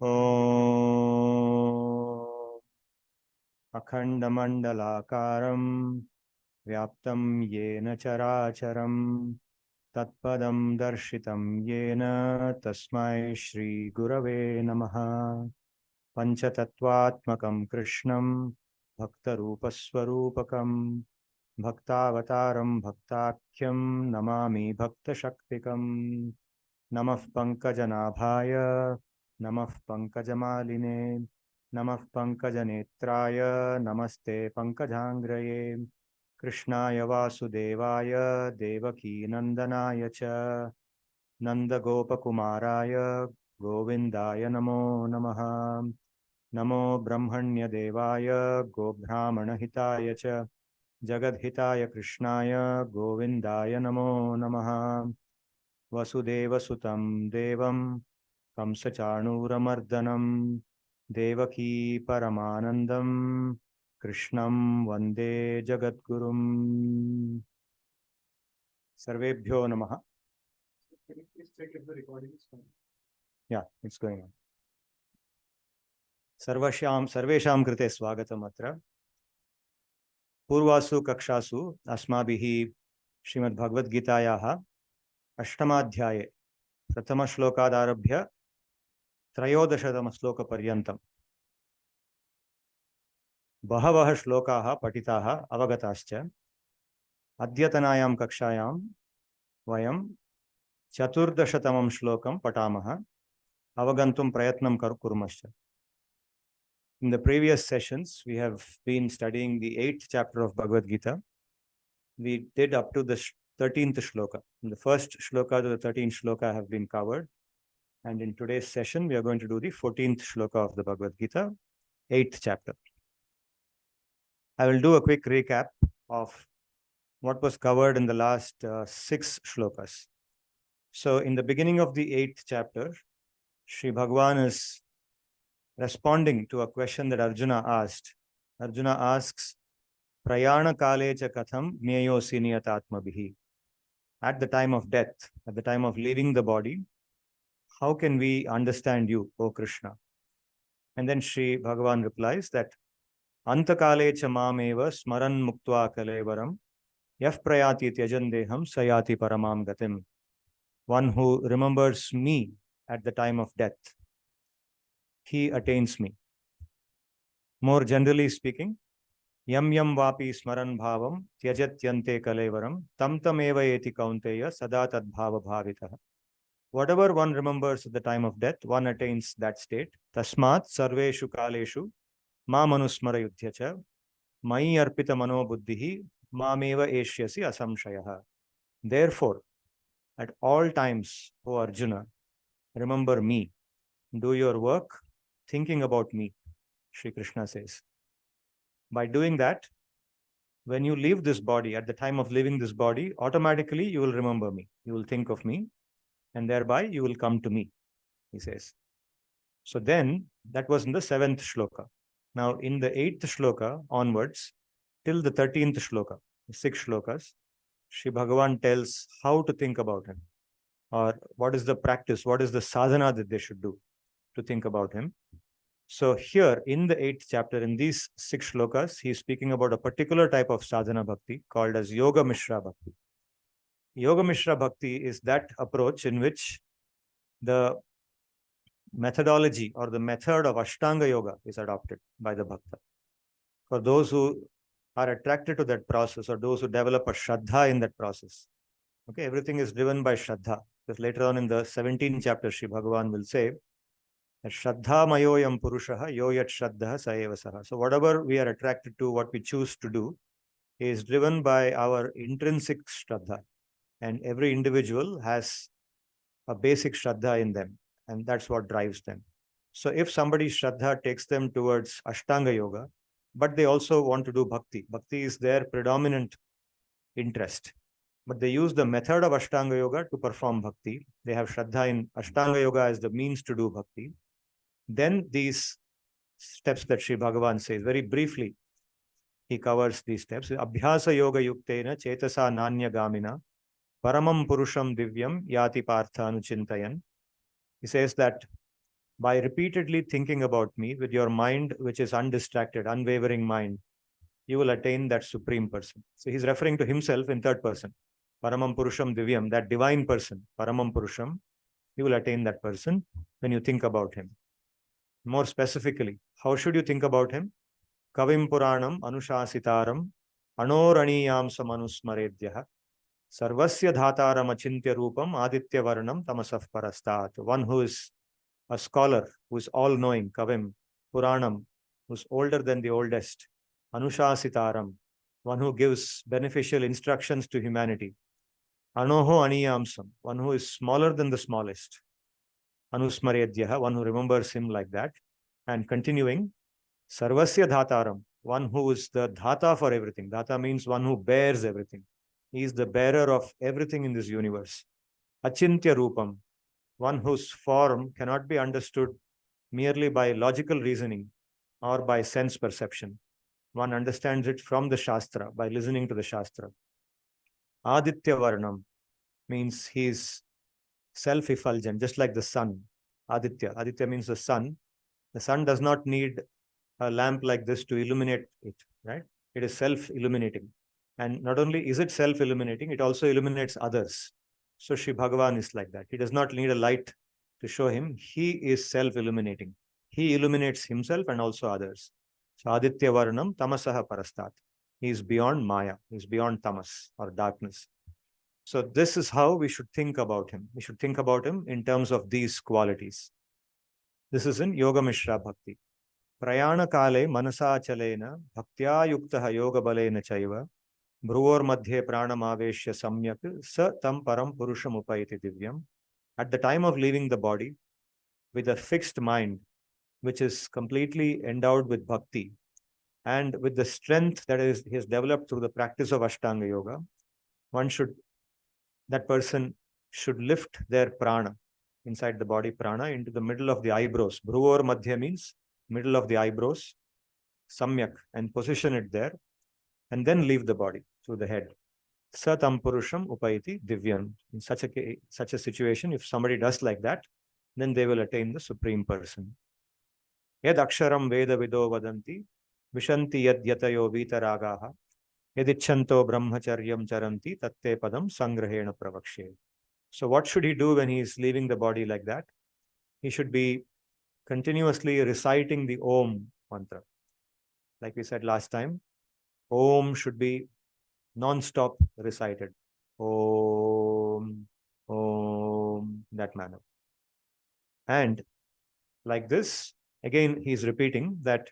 Om Akhandamandalakaram Vyaptam Yena Characharam Tatpadam Darshitam Yena Tasmai Shri Gurave Namaha Panchatattvatmakam Krishnam Bhaktarupaswarupakam Bhaktavataram Bhaktakyam Namami Bhaktashaktikam Namah Pankajanabhaya Namah Pankajamaline Namah Pankajanetraya Namaste Pankajangraye Krishnaya Vasudevaya Devaki Nandanaya Cha Nanda Gopakumaraya Govindaya Namo Namaha Namo Brahmanya Devaya Gobhramana Hitaya Cha Jagadhitaya Krishnaya Govindaya Namo Namaha Vasudeva Sutam Devam Kamsachanuramardanam Devaki Paramanandam Krishnam Vande Jagadgurum Sarvebhyo Namaha. Can you please check if the recording is coming? Yeah, it's going on. Sarvesham krite swagatam atra. Purvasu kakshasu asmabihi Srimad Bhagavad-gitayaha Ashtamadhyaye Pratama Shlokadarabhya Trayodashatama Shloka Paryantam Bahavaha Shlokaha Patitaha Avagatascha Adyatanayam Kakshayam Vayam Chaturdashatamam Shlokam Patamaha Avagantum Prayatnam Kurmascha. In the previous sessions, we have been studying the 8th chapter of Bhagavad Gita. We did up to the 13th shloka. The first shloka to the 13th shloka have been covered. And in today's session, we are going to do the 14th shloka of the Bhagavad Gita, 8th chapter. I will do a quick recap of what was covered in the last 6 shlokas. So in the beginning of the 8th chapter, Sri Bhagavan is responding to a question that Arjuna asked. Arjuna asks, Prayana kalecha katham jnayosi niyatatmabhihi. At the time of death, at the time of leaving the body, how can we understand you, O Krishna? And then Sri Bhagavan replies that Antakalecha mameva smaran muktva kalevaram yaf prayati tyajandeham sayati paramam gatim. One who remembers me at the time of death, he attains me. More generally speaking, Yam yam vapi smaran bhavam tyajatyante kalevaram tam tam eva eti kaunteya sada tad bhava bhavitaha. Whatever one remembers at the time of death, one attains that state. Tasmat sarveshu kaleshu ma manusmara yudhyacha mai arpita mano buddhihi mameva eshyasi asamshayaha. Therefore, at all times, O Arjuna, remember me. Do your work thinking about me, Sri Krishna says. By doing that, when you leave this body, at the time of leaving this body, automatically you will remember me. You will think of me, and thereby you will come to me, he says. So then, that was in the 7th shloka. Now, in the 8th shloka onwards, till the 13th shloka, 6 shlokas, Sri Bhagavan tells how to think about him, or what is the practice, what is the sadhana that they should do to think about him. So here in the 8th chapter, in these 6 shlokas, he is speaking about a particular type of sadhana bhakti called as Yoga Mishra Bhakti. Yoga Mishra Bhakti is that approach in which the methodology or the method of Ashtanga Yoga is adopted by the Bhakta. For those who are attracted to that process, or those who develop a Shraddha in that process. Okay, everything is driven by Shraddha. Because later on in the 17th chapter, Sri Bhagavan will say, Shraddha mayoyam purushaha yoyat shraddha saeva saha. So whatever we are attracted to, what we choose to do, is driven by our intrinsic Shraddha. And every individual has a basic Shraddha in them. And that's what drives them. So if somebody's Shraddha takes them towards Ashtanga Yoga, but they also want to do Bhakti. Bhakti is their predominant interest. But they use the method of Ashtanga Yoga to perform Bhakti. They have Shraddha in Ashtanga Yoga as the means to do Bhakti. Then these steps that Sri Bhagavan says, very briefly, he covers these steps. Abhyasa Yoga Yuktena Chetasa Nanya Gamina Paramam Purusham Divyam Yati Partha Anuchintayan. He says that by repeatedly thinking about me with your mind, which is undistracted, unwavering mind, you will attain that supreme person. So he's referring to himself in third person. Paramam Purusham Divyam, that divine person, Paramam Purusham, you will attain that person when you think about him. More specifically, how should you think about him? Kavim Puranam Anushasitaram Anoraniyam Samanusmaredhyah Sarvasya Dhataram Achintya Rupam Aditya Varnam Tamasaf Parastat. One who is a scholar, who is all-knowing, Kavim, Puranam, who's older than the oldest, Anushasitaram, one who gives beneficial instructions to humanity, Anoho Aniyamsam, one who is smaller than the smallest, Anusmaredyaha, one who remembers him like that, and continuing, Sarvasya Dhataram, one who is the Dhata for everything. Dhata means one who bears everything. He is the bearer of everything in this universe. Achintya Rupam, one whose form cannot be understood merely by logical reasoning or by sense perception. One understands it from the Shastra, by listening to the Shastra. Aditya Varnam means he is self-effulgent, just like the sun. Aditya. Aditya means the sun. The sun does not need a lamp like this to illuminate it, right? It is self-illuminating. And not only is it self-illuminating, it also illuminates others. So Sri Bhagavan is like that. He does not need a light to show him. He is self-illuminating. He illuminates himself and also others. So Aditya Varnam Tamasaha Parastat. He is beyond Maya. He is beyond Tamas or darkness. So this is how we should think about him. We should think about him in terms of these qualities. This is in Yoga Mishra Bhakti. Prayana kale manasa chalena bhaktya yuktaha yoga balena chaiva Bhruvor madhye pranamaveshya samyak sa tam param purusham upayati divyam. At the time of leaving the body, with a fixed mind, which is completely endowed with bhakti, and with the strength that he has developed through the practice of Ashtanga Yoga, that person should lift their prana, inside the body prana, into the middle of the eyebrows. Bhruvor madhya means middle of the eyebrows, samyak, and position it there, and then leave the body through the head. Satam Purusham Upayati Divyam. In such a situation, if somebody does like that, then they will attain the Supreme Person. Yad Aksharam Veda Vido Vadanti, Vishanti Yad Yatayo Vitaragaha, Yadichanto Brahmacharyam Charanti, Tatte Padam Sangrahena Pravakshe. So what should he do when he is leaving the body like that? He should be continuously reciting the Om mantra. Like we said last time, Om should be non-stop recited. Om, Om, that manner. And like this, again, he's repeating that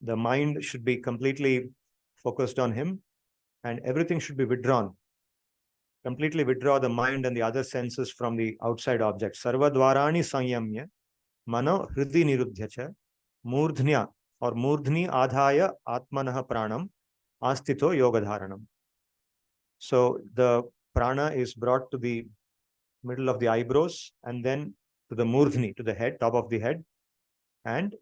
the mind should be completely focused on him and everything should be withdrawn. Completely withdraw the mind and the other senses from the outside objects. Sarva dvarani sanyamya, mano hridi nirudhyacha, murdhnya or murdhni adhaya atmanaha pranam, astito yogadharanam. So the prana is brought to the middle of the eyebrows and then to the murdhni, to the head, top of the head. And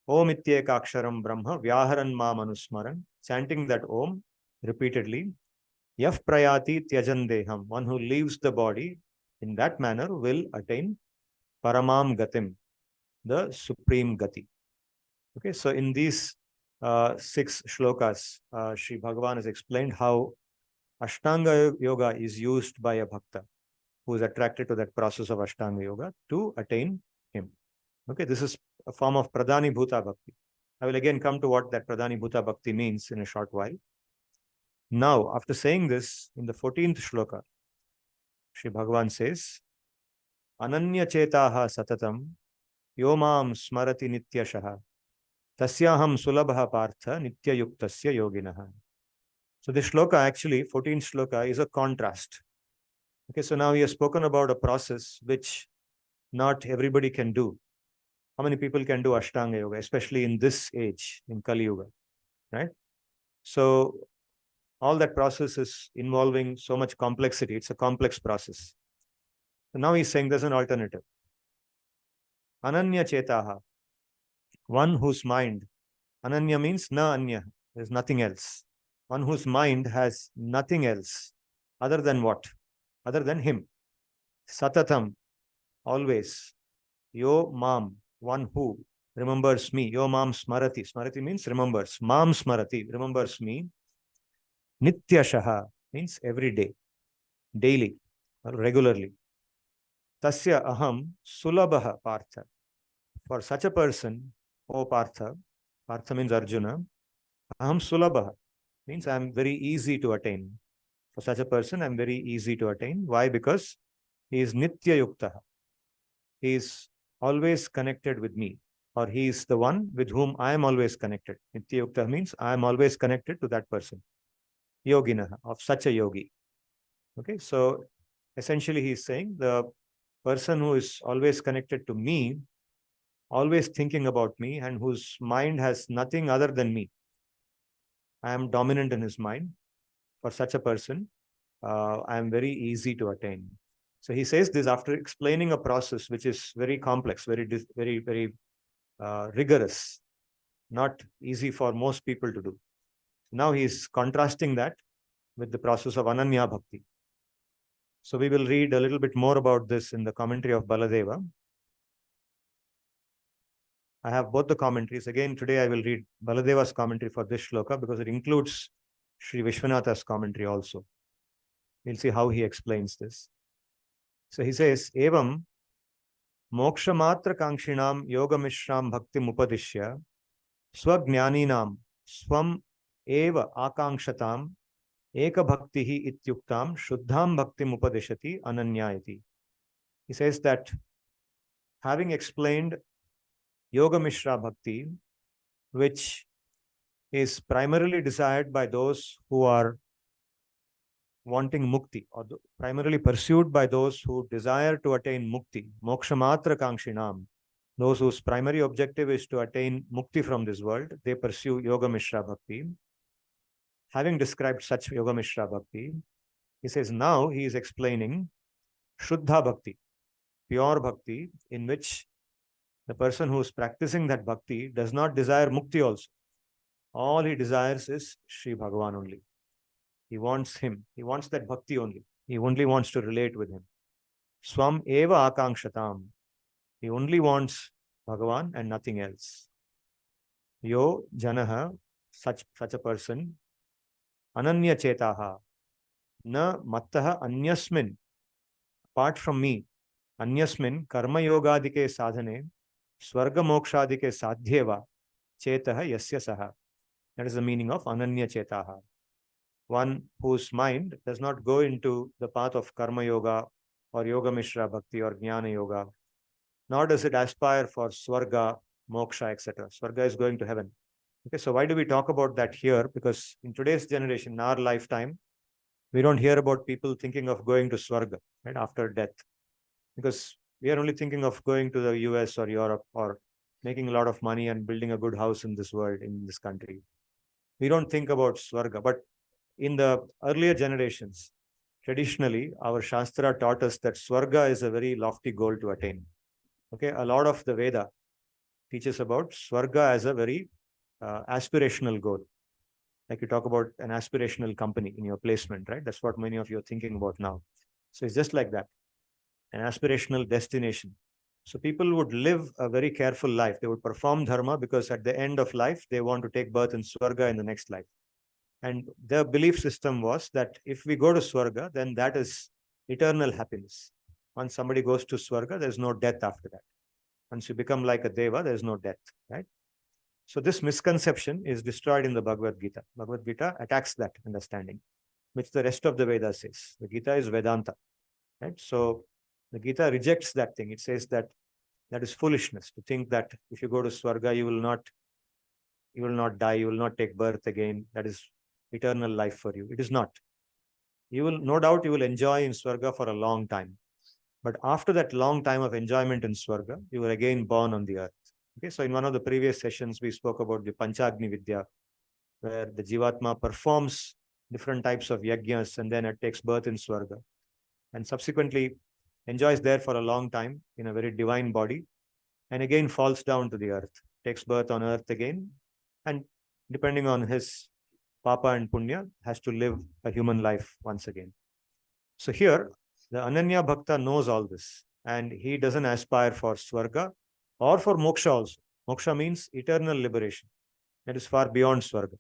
Om ityeka aksharam brahma vyaharan ma manusmaran, chanting that Om repeatedly. Yaf prayati tyajan deham, one who leaves the body in that manner will attain paramam gatim, the supreme gati. Okay, so in these 6 shlokas, Sri Bhagavan has explained how Ashtanga Yoga is used by a bhakta who is attracted to that process of Ashtanga Yoga to attain him. Okay, this is a form of Pradhani Bhuta Bhakti. I will again come to what that Pradhani Bhuta Bhakti means in a short while. Now, after saying this, in the 14th shloka, Sri Bhagavan says, Ananya chetaha satatam yomam smarati nityashaha tasyaham sulabha partha nityayuktasya yoginaha. So this shloka, actually, 14th shloka, is a contrast. Okay, so now he has spoken about a process which not everybody can do. How many people can do Ashtanga Yoga, especially in this age, in Kali Yuga, right? So all that process is involving so much complexity. It's a complex process. So now he's saying there's an alternative. Ananya chetaha, one whose mind, Ananya means na anya, there's nothing else. One whose mind has nothing else other than what? Other than him. Satatam, always. Yo mam, one who remembers me. Yo mam smarati. Smarati means remembers. Mam smarati, remembers me. Nityashaha means every day, daily, or regularly. Tasya aham sulabha partha. For such a person, O Partha, Partha means Arjuna, aham sulabha means I am very easy to attain. For such a person, I am very easy to attain. Why? Because he is nitya yukta. He is always connected with me, or he is the one with whom I am always connected. Nitya yukta means I am always connected to that person. Yoginaha, of such a yogi. Okay, so essentially he is saying the person who is always connected to me, always thinking about me, and whose mind has nothing other than me. I am dominant in his mind. For such a person, I am very easy to attain. So he says this after explaining a process which is very complex, very rigorous, not easy for most people to do. Now he is contrasting that with the process of Ananya Bhakti. So we will read a little bit more about this in the commentary of Baladeva. I have both the commentaries. Again, today I will read Baladeva's commentary for this shloka because it includes Sri Vishwanatha's commentary also. We'll see how he explains this. So he says, Evam mokshamatra kangshinam yogamishram bhaktim upadishya swajnaninam swam eva akankshatam eka bhaktihi ityuktam shuddham bhaktim upadishati ananya iti. He says that having explained Yoga Mishra Bhakti, which is primarily desired by those who are wanting mukti, or primarily pursued by those who desire to attain mukti, mokshamatra kangshinam, those whose primary objective is to attain mukti from this world, they pursue Yoga Mishra Bhakti. Having described such Yoga Mishra Bhakti, he says now he is explaining Shuddha Bhakti, pure Bhakti, in which the person who is practicing that Bhakti does not desire mukti also. All he desires is Sri Bhagavan only. He wants him. He wants that Bhakti only. He only wants to relate with him. Swam eva akangshatam. He only wants Bhagavan and nothing else. Yo janaha, such a person, Ananya chetaha, na mattaha anyasmin, apart from me, anyasmin karma yogadike sadhane, swarga mokshadike sadhyeva, chetaha yasya saha. That is the meaning of Ananya chetaha. One whose mind does not go into the path of karma yoga or yoga mishra bhakti or jnana yoga, nor does it aspire for swarga, moksha, etc. Swarga is going to heaven. Okay, so why do we talk about that here? Because in today's generation, in our lifetime, we don't hear about people thinking of going to swarga, right, after death. Because we are only thinking of going to the US or Europe or making a lot of money and building a good house in this world, in this country. We don't think about swarga. But in the earlier generations, traditionally, our Shastra taught us that swarga is a very lofty goal to attain. Okay, a lot of the Veda teaches about swarga as a very aspirational goal. Like you talk about an aspirational company in your placement, right? That's what many of you are thinking about now. So it's just like that, an aspirational destination. So people would live a very careful life. They would perform dharma because at the end of life, they want to take birth in swarga in the next life. And their belief system was that if we go to swarga, then that is eternal happiness. Once somebody goes to swarga, there's no death after that. Once you become like a deva, there's no death, right? So this misconception is destroyed in the Bhagavad-Gita. Bhagavad-Gita attacks that understanding, which the rest of the Vedas says. The Gita is Vedanta, right? So the Gita rejects that thing. It says that that is foolishness to think that if you go to swarga, you will not die, you will not take birth again. That is eternal life for you. It is not. You will, no doubt, you will enjoy in swarga for a long time. But after that long time of enjoyment in swarga, you were again born on the earth. Okay, so in one of the previous sessions, we spoke about the Panchagni Vidya, where the Jivatma performs different types of yajnas and then it takes birth in swarga and subsequently enjoys there for a long time in a very divine body and again falls down to the earth, takes birth on earth again, and depending on his papa and punya, has to live a human life once again. So here, the Ananya Bhakta knows all this. and he doesn't aspire for Swarga or for Moksha also. Moksha means eternal liberation. That is far beyond Swarga.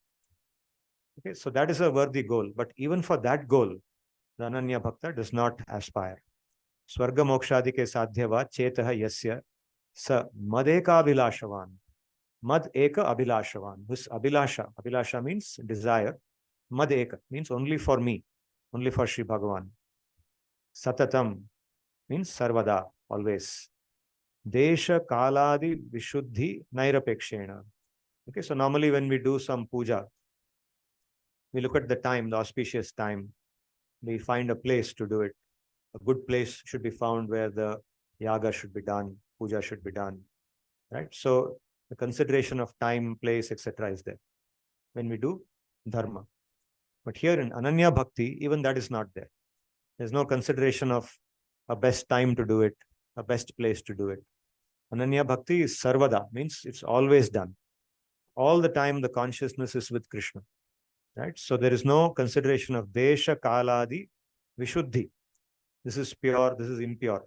Okay, so that is a worthy goal. But even for that goal, the Ananya Bhakta does not aspire. Swarga Mokshadike Sadhyava Chetaha Yasya Sa Madeka Abhilashavan. Mad Eka Abhilashavan. This Abhilasha means desire. Mad Eka means only for me, only for Sri Bhagavan. Satatam means Sarvada, always. Desha Kaladi Vishuddhi Nairapekshena. Okay, so normally when we do some puja, we look at the time, the auspicious time. We find a place to do it. A good place should be found where the yaga should be done, puja should be done, right? So the consideration of time, place, etc. is there when we do dharma. But here in Ananya Bhakti, even that is not there. There's no consideration of a best time to do it, a best place to do it. Ananya Bhakti is sarvada, means it's always done. All the time the consciousness is with Krishna, right? So there is no consideration of desha, kaladi, vishuddhi. This is pure, this is impure.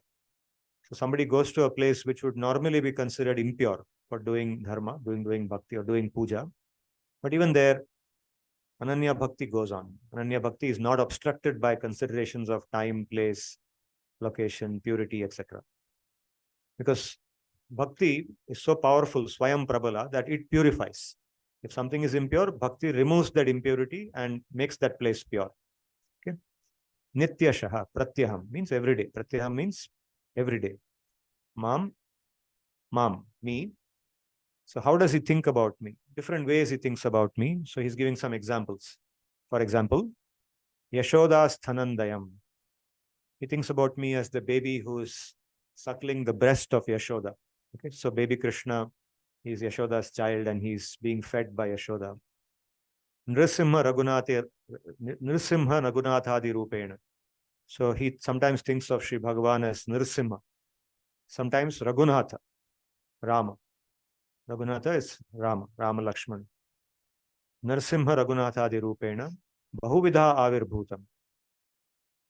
So somebody goes to a place which would normally be considered impure for doing dharma, doing bhakti or doing puja. But even there, Ananya Bhakti goes on. Ananya Bhakti is not obstructed by considerations of time, place, location, purity, etc. Because bhakti is so powerful, Swayam Prabhala, that it purifies. If something is impure, bhakti removes that impurity and makes that place pure. Okay. Nityashaha, pratyaham means every day. Pratyaham means every day. Mam, me. So how does he think about me? Different ways he thinks about me. So he's giving some examples. For example, Yashoda's Thanandayam. He thinks about me as the baby who's suckling the breast of Yashoda. Okay, so baby Krishna, he's Yashoda's child and he's being fed by Yashoda. Nrisimha Raghunathadi Rupena. So he sometimes thinks of Sri Bhagavan as Nrisimha. Sometimes Raghunatha, Rama. Raghunatha is Rama Lakshman. Nrsimha Raghunathadi Rupena, Bahuvidha Avirbhutam.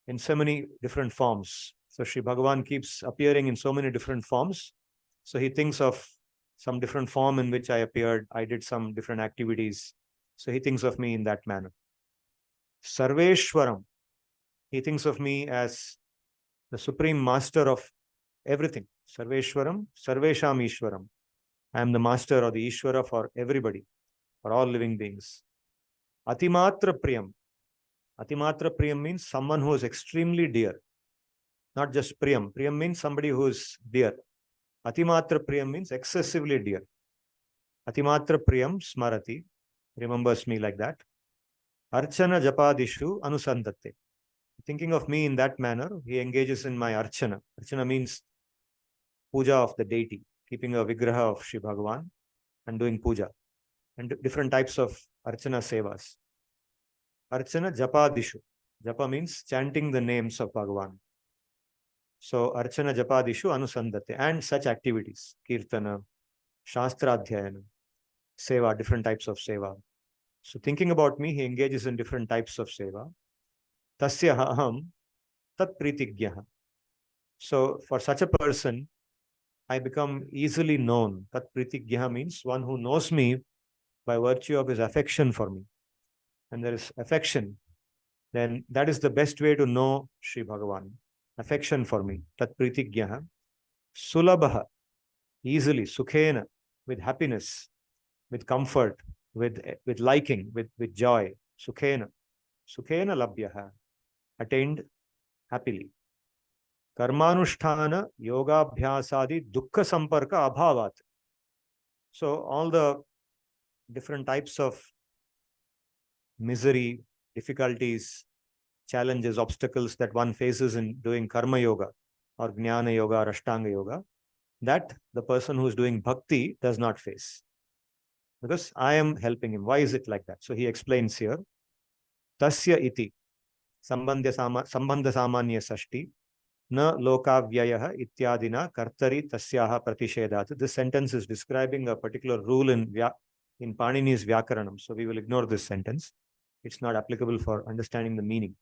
In so many different forms. So Sri Bhagavan keeps appearing in so many different forms. So he thinks of some different form in which I appeared. I did some different activities. So he thinks of me in that manner. Sarveshwaram. He thinks of me as the supreme master of everything. Sarveshwaram, Sarvesham Ishwaram. I am the master or the Ishwara for everybody, for all living beings. Atimatra Priyam. Atimatra Priyam means someone who is extremely dear. Not just Priyam. Priyam means somebody who is dear. Atimatra Priyam means excessively dear. Atimatra Priyam Smarati, remembers me like that. Archana Japadishu Anusandatte. Thinking of me in that manner, he engages in my Archana. Archana means puja of the deity, keeping a vigraha of Sri Bhagavan and doing puja. And different types of Archana sevas. Archana Japadishu. Japa means chanting the names of Bhagavan. So Archana Japadishu Anusandate and such activities. Kirtana, Shastra Adhyayana, Seva, different types of Seva. So thinking about me, he engages in different types of Seva. Tasya aham tat pritigyaha. So for such a person, I become easily known. Tat pritigyaha means one who knows me by virtue of his affection for me. And there is affection, then that is the best way to know Sri Bhagavan. Affection for me. Tat pritigyaha. Sulabha. Easily. Sukhena. With happiness. With comfort. With liking. With joy. Sukhena. Sukhena labhyaha. Attained happily. Karmanusthana yogabhyasadi dukkha samparka abhavat. So all the different types of misery, difficulties, challenges, obstacles that one faces in doing karma yoga or jnana yoga or ashtanga yoga, that the person who is doing bhakti does not face. Because I am helping him. Why is it like that? So he explains here, tasya iti, sambandha samanya sashti, na loka vyayaha ityadina kartari tasyaha pratishedat. This sentence is describing a particular rule in Panini's Vyakaranam. So we will ignore this sentence. It's not applicable for understanding the meaning.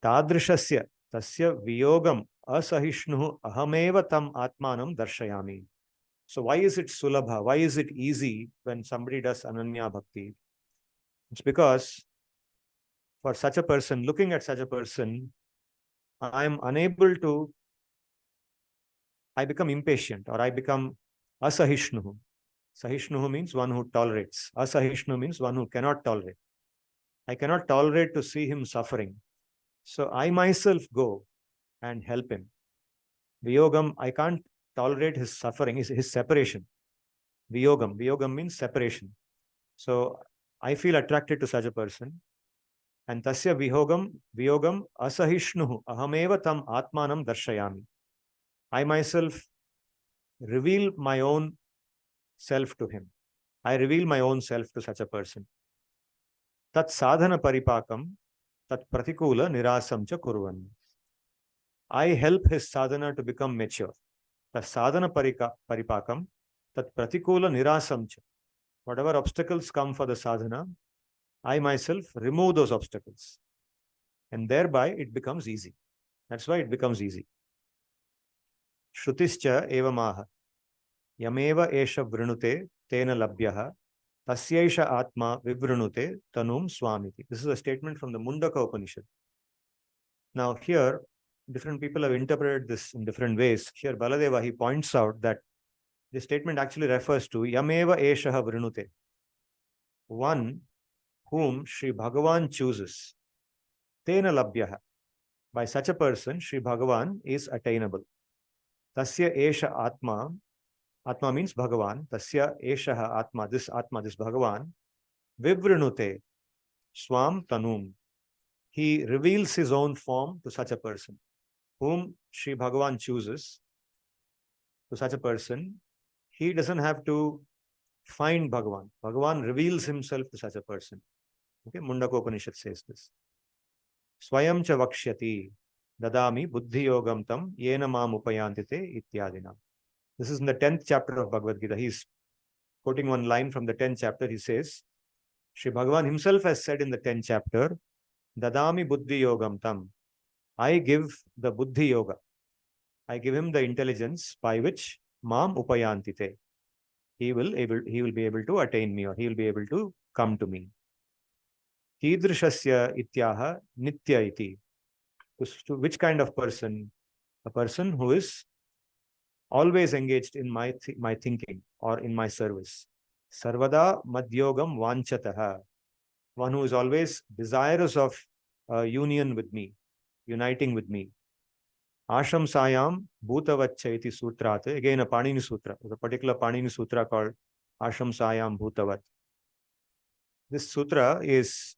Tadrishasya tasya viyogam asahishnuhu ahameva tam atmanam darshayami. So why is it sulabha? Why is it easy when somebody does Ananya Bhakti? It's because for such a person, looking at such a person, I am unable to, I become impatient or I become asahishnuhu. Sahishnuhu means one who tolerates. Asahishnu means one who cannot tolerate. I cannot tolerate to see him suffering. So I myself go and help him. Viyogam, I can't tolerate his suffering, his separation. Viyogam means separation. So I feel attracted to such a person. And tasya viyogam asahishnuhu ahameva tam atmanam darshayami. I myself reveal my own self to him. I reveal my own self to such a person. Tat sadhana paripakam, tat pratikula nirasam cha kurvan. I help his sadhana to become mature. Tat sadhana paripakam, tat pratikula nirasam cha. Whatever obstacles come for the sadhana, I myself remove those obstacles. And thereby it becomes easy. That's why it becomes easy. Shrutischa evamaha. Yameva esha vrunute tena labhyaha. Tasyaisha atma vivrunute tanum swamiti. This is a statement from the Mundaka Upanishad. Now here, different people have interpreted this in different ways. Here Baladeva, he points out that this statement actually refers to Yameva eshaha vrunute. One whom Sri Bhagavan chooses. Tena labhyaha. By such a person, Sri Bhagavan is attainable. Tasya esha atma. Atma means Bhagavan. Tasya eshaha atma, this Bhagavan. Vivrunute. Swam tanum. He reveals his own form to such a person. Whom Sri Bhagavan chooses to such a person, he doesn't have to find Bhagavan. Bhagavan reveals himself to such a person. Okay, Mundaka Upanishad says this. Swayam cha vakshyati dadami buddhi yogam tam yena mam upayantite ityadina. This is in the 10th chapter of Bhagavad-gita. He's quoting one line from the 10th chapter. He says, Sri Bhagavan himself has said in the 10th chapter, Dadami buddhi yogam tam. I give the buddhi yoga. I give him the intelligence by which mam upayantite. He will be able to attain me, or he will be able to come to me. Kidrishasya ityaha nitya iti. To which kind of person? A person who is always engaged in my thinking or in my service. Sarvada madhyogam vanchataha. One who is always desirous of union with me, uniting with me. Asham Sayam Bhutavacchaiti Sutrate. Again, a Panini Sutra. There's a particular Panini Sutra called Asham Sayam Bhutavat. This sutra is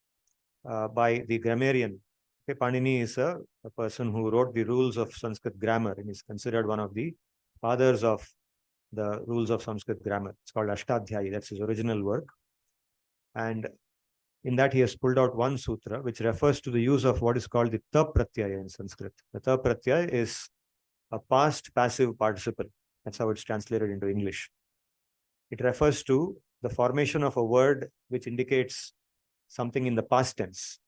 by the grammarian. Okay, Panini is a person who wrote the rules of Sanskrit grammar and is considered one of the fathers of the rules of Sanskrit grammar. It's called Ashtadhyayi. That's his original work. And in that, he has pulled out one sutra which refers to the use of what is called the ta pratyaya in Sanskrit. The ta pratyaya is a past passive participle. That's how it's translated into English. It refers to the formation of a word which indicates something in the past tense.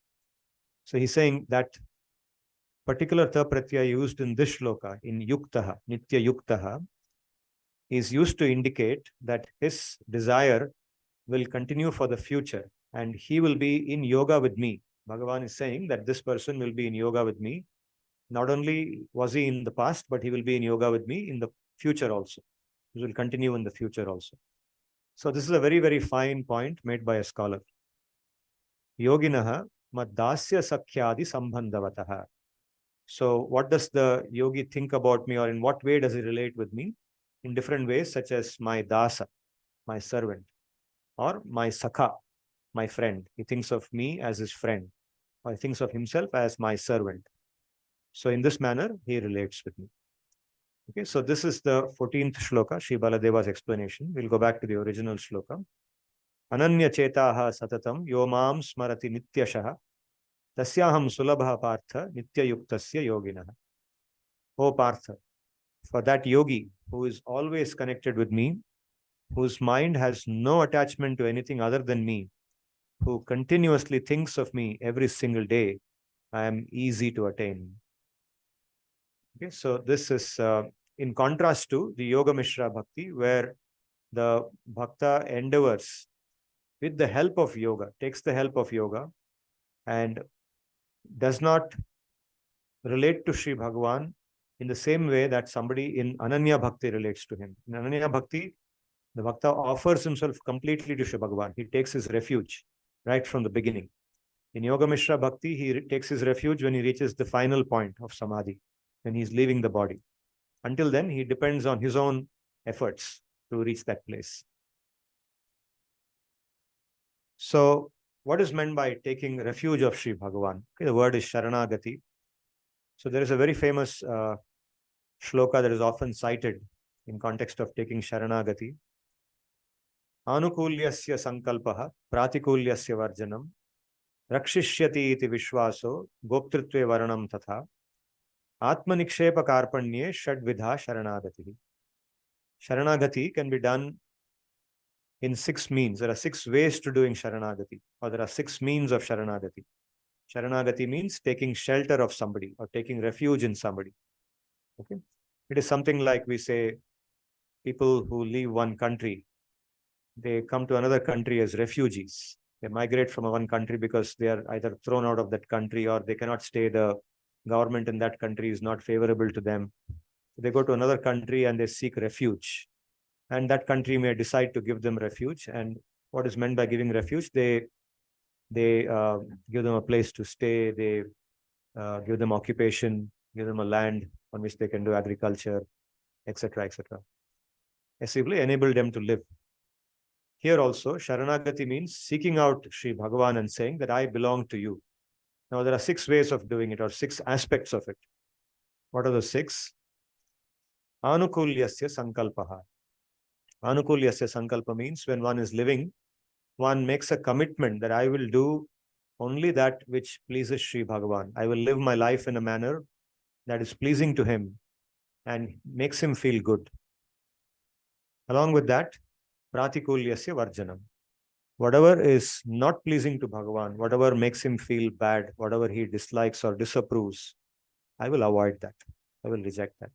So he's saying that particular ta pratyaya used in this shloka, in yuktaha, nitya yuktaha, is used to indicate that his desire will continue for the future and he will be in yoga with me. Bhagavan is saying that this person will be in yoga with me. Not only was he in the past, but he will be in yoga with me in the future also. He will continue in the future also. So this is a very, very fine point made by a scholar. Yoginaha maddasya sakhyadi sambandhavataha. So what does the yogi think about me, or in what way does he relate with me? In different ways, such as my dasa, my servant, or my sakha, my friend. He thinks of me as his friend, or he thinks of himself as my servant. So in this manner, he relates with me. Okay, so this is the 14th shloka, Sri Baladeva's explanation. We'll go back to the original shloka. Ananya chetaha satatam yomam smarati nityashaha tasyaham sulabha partha nityayuktasya yoginaha. O Partha, for that yogi who is always connected with me, whose mind has no attachment to anything other than me, who continuously thinks of me every single day, I am easy to attain. Okay, so this is in contrast to the Yoga Mishra Bhakti, where the Bhakta endeavors with the help of yoga, takes the help of yoga, and does not relate to Sri Bhagavan in the same way that somebody in Ananya Bhakti relates to him. In Ananya Bhakti, the Bhakta offers himself completely to Sri Bhagavan. He takes his refuge right from the beginning. In Yoga Mishra Bhakti, he takes his refuge when he reaches the final point of Samadhi, when he's leaving the body. Until then, he depends on his own efforts to reach that place. So, what is meant by taking refuge of Sri Bhagavan? Okay, the word is Sharanagati. So, there is a very famous shloka that is often cited in context of taking Sharanagati. Anukulyasya sankalpaha pratikulyasya varjanam rakshishyati iti vishwaso goptritve varanam tatha atmanikshepa karpanye shadvidha sharanagati. Sharanagati can be done in 6 means. There are 6 ways to doing Sharanagati, or there are 6 means of Sharanagati. Sharanagati means taking shelter of somebody or taking refuge in somebody. Okay, it is something like we say people who leave one country, they come to another country as refugees. They migrate from one country because they are either thrown out of that country or they cannot stay. The government in that country is not favorable to them. They go to another country and they seek refuge. And that country may decide to give them refuge. And what is meant by giving refuge? They give them a place to stay. They give them occupation, give them a land on which they can do agriculture, etc., etc. Essentially, enable them to live. Here also, Sharanagati means seeking out Sri Bhagavan and saying that I belong to you. Now, there are 6 ways of doing it, or 6 aspects of it. What are the 6? Anukulyasya sankalpaha. Anukulyasya sankalpa means when one is living, one makes a commitment that I will do only that which pleases Sri Bhagavan. I will live my life in a manner that is pleasing to him and makes him feel good. Along with that, pratikulyasya varjanam. Whatever is not pleasing to Bhagavan, whatever makes him feel bad, whatever he dislikes or disapproves, I will avoid that. I will reject that.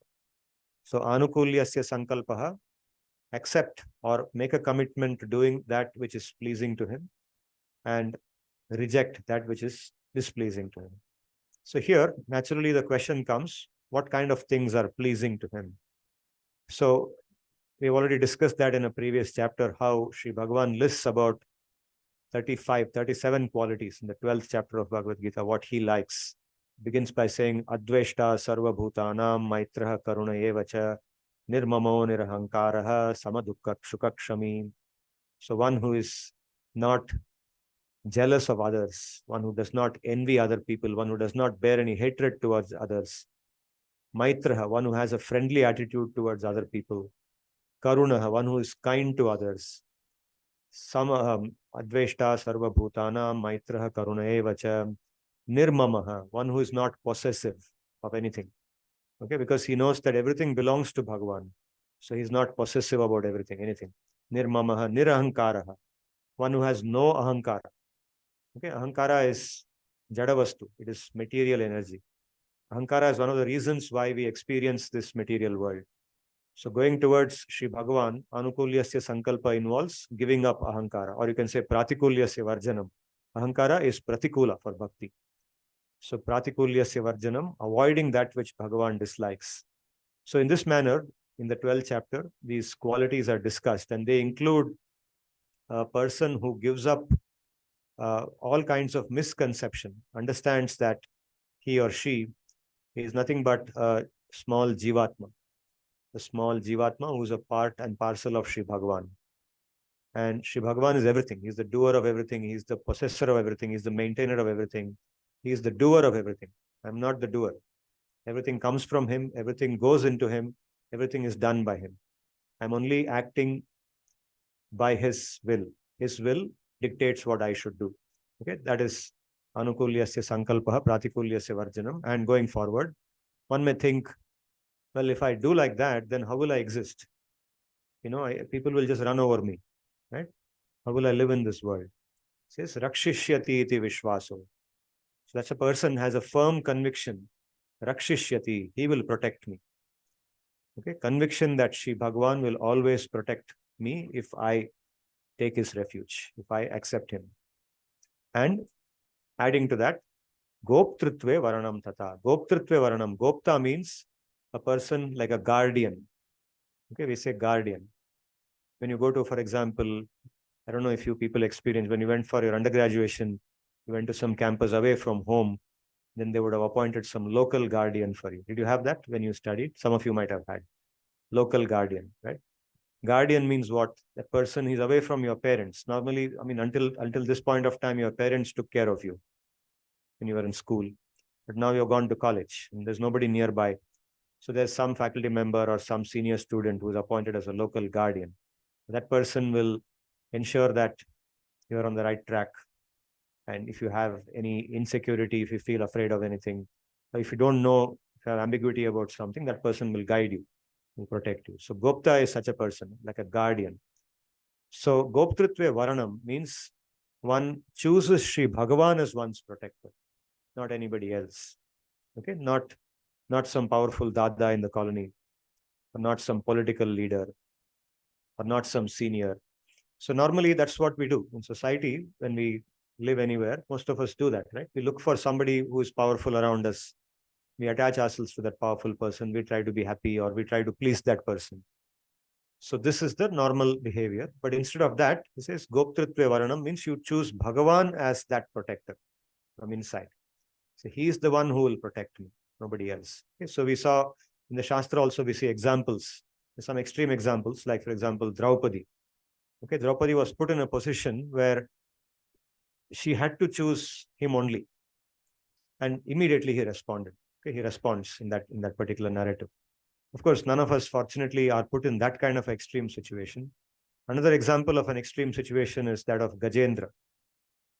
So, anukulyasya sankalpaha, accept or make a commitment to doing that which is pleasing to him and reject that which is displeasing to him. So here, naturally, the question comes, what kind of things are pleasing to him? So we've already discussed that in a previous chapter, how Sri Bhagavan lists about 37 qualities in the 12th chapter of Bhagavad-gita, what he likes. Begins by saying, Adveshta sarva bhutanam maitraha karuna evacha nirmamo nirahankaraha samadukka shukakshami. So one who is not jealous of others, one who does not envy other people, one who does not bear any hatred towards others. Maitraha, one who has a friendly attitude towards other people. Karunaha, one who is kind to others. Samaham, Adveshta sarva bhutana, Maitraha karuna evacha. Nirmamaha, one who is not possessive of anything. Okay, because he knows that everything belongs to Bhagavan. So he's not possessive about everything, anything. Nirmamaha, nirahankaraha, one who has no ahankara. Okay, ahankara is jadavastu, it is material energy. Ahankara is one of the reasons why we experience this material world. So going towards Sri Bhagavan, anukulyasya sankalpa involves giving up ahankara, or you can say pratikulyasya varjanam. Ahankara is pratikula for bhakti. So pratikulyasya varjanam, avoiding that which Bhagavan dislikes. So in this manner, in the 12th chapter, these qualities are discussed, and they include a person who gives up all kinds of misconception, understands that he or she is nothing but a small jivatma, who is a part and parcel of Sri Bhagavan. And Sri Bhagavan is everything. He is the doer of everything. He is the possessor of everything. He is the maintainer of everything. He is the doer of everything. I'm not the doer. Everything comes from him. Everything goes into him. Everything is done by him. I'm only acting by his will. His will dictates what I should do. Okay, that is anukulyasya sankalpaha pratikulyasya varjanam. And going forward, one may think, well, if I do like that, then how will I exist? People will just run over me, right? How will I live in this world? It says rakshishyati iti vishwaso. So that's a person has a firm conviction rakshishyati, he will protect me. Okay, conviction that Sri Bhagavan will always protect me if I take his refuge, if I accept him. And adding to that, Goptritve Varanam Tata. Goptritve Varanam. Gopta means a person like a guardian. Okay, we say guardian. When you go to, for example, I don't know if you people experience, when you went for your undergraduation, you went to some campus away from home, then they would have appointed some local guardian for you. Did you have that when you studied? Some of you might have had. Local guardian, right? Guardian means what? That person is away from your parents. Normally, I mean, until this point of time, your parents took care of you when you were in school. But now you're gone to college and there's nobody nearby. So there's some faculty member or some senior student who is appointed as a local guardian. That person will ensure that you're on the right track. And if you have any insecurity, if you feel afraid of anything, or if you don't know, if you have ambiguity about something, that person will guide you, will protect you. So Gopta is such a person, like a guardian. So Goptritve Varanam means one chooses Sri Bhagavan as one's protector, not anybody else. Okay, not some powerful dada in the colony, or not some political leader, or not some senior. So normally that's what we do in society when we live anywhere. Most of us do that, right? We look for somebody who is powerful around us. We attach ourselves to that powerful person. We try to be happy or we try to please that person. So this is the normal behavior. But instead of that, it says Goptritve Varanam means you choose Bhagavan as that protector from inside. So he is the one who will protect me, nobody else. Okay, so we saw in the Shastra also, we see examples, some extreme examples, like for example, Draupadi. Okay, Draupadi was put in a position where she had to choose him only. And immediately he responded. Okay, he responds in that particular narrative. Of course, none of us, fortunately, are put in that kind of extreme situation. Another example of an extreme situation is that of Gajendra,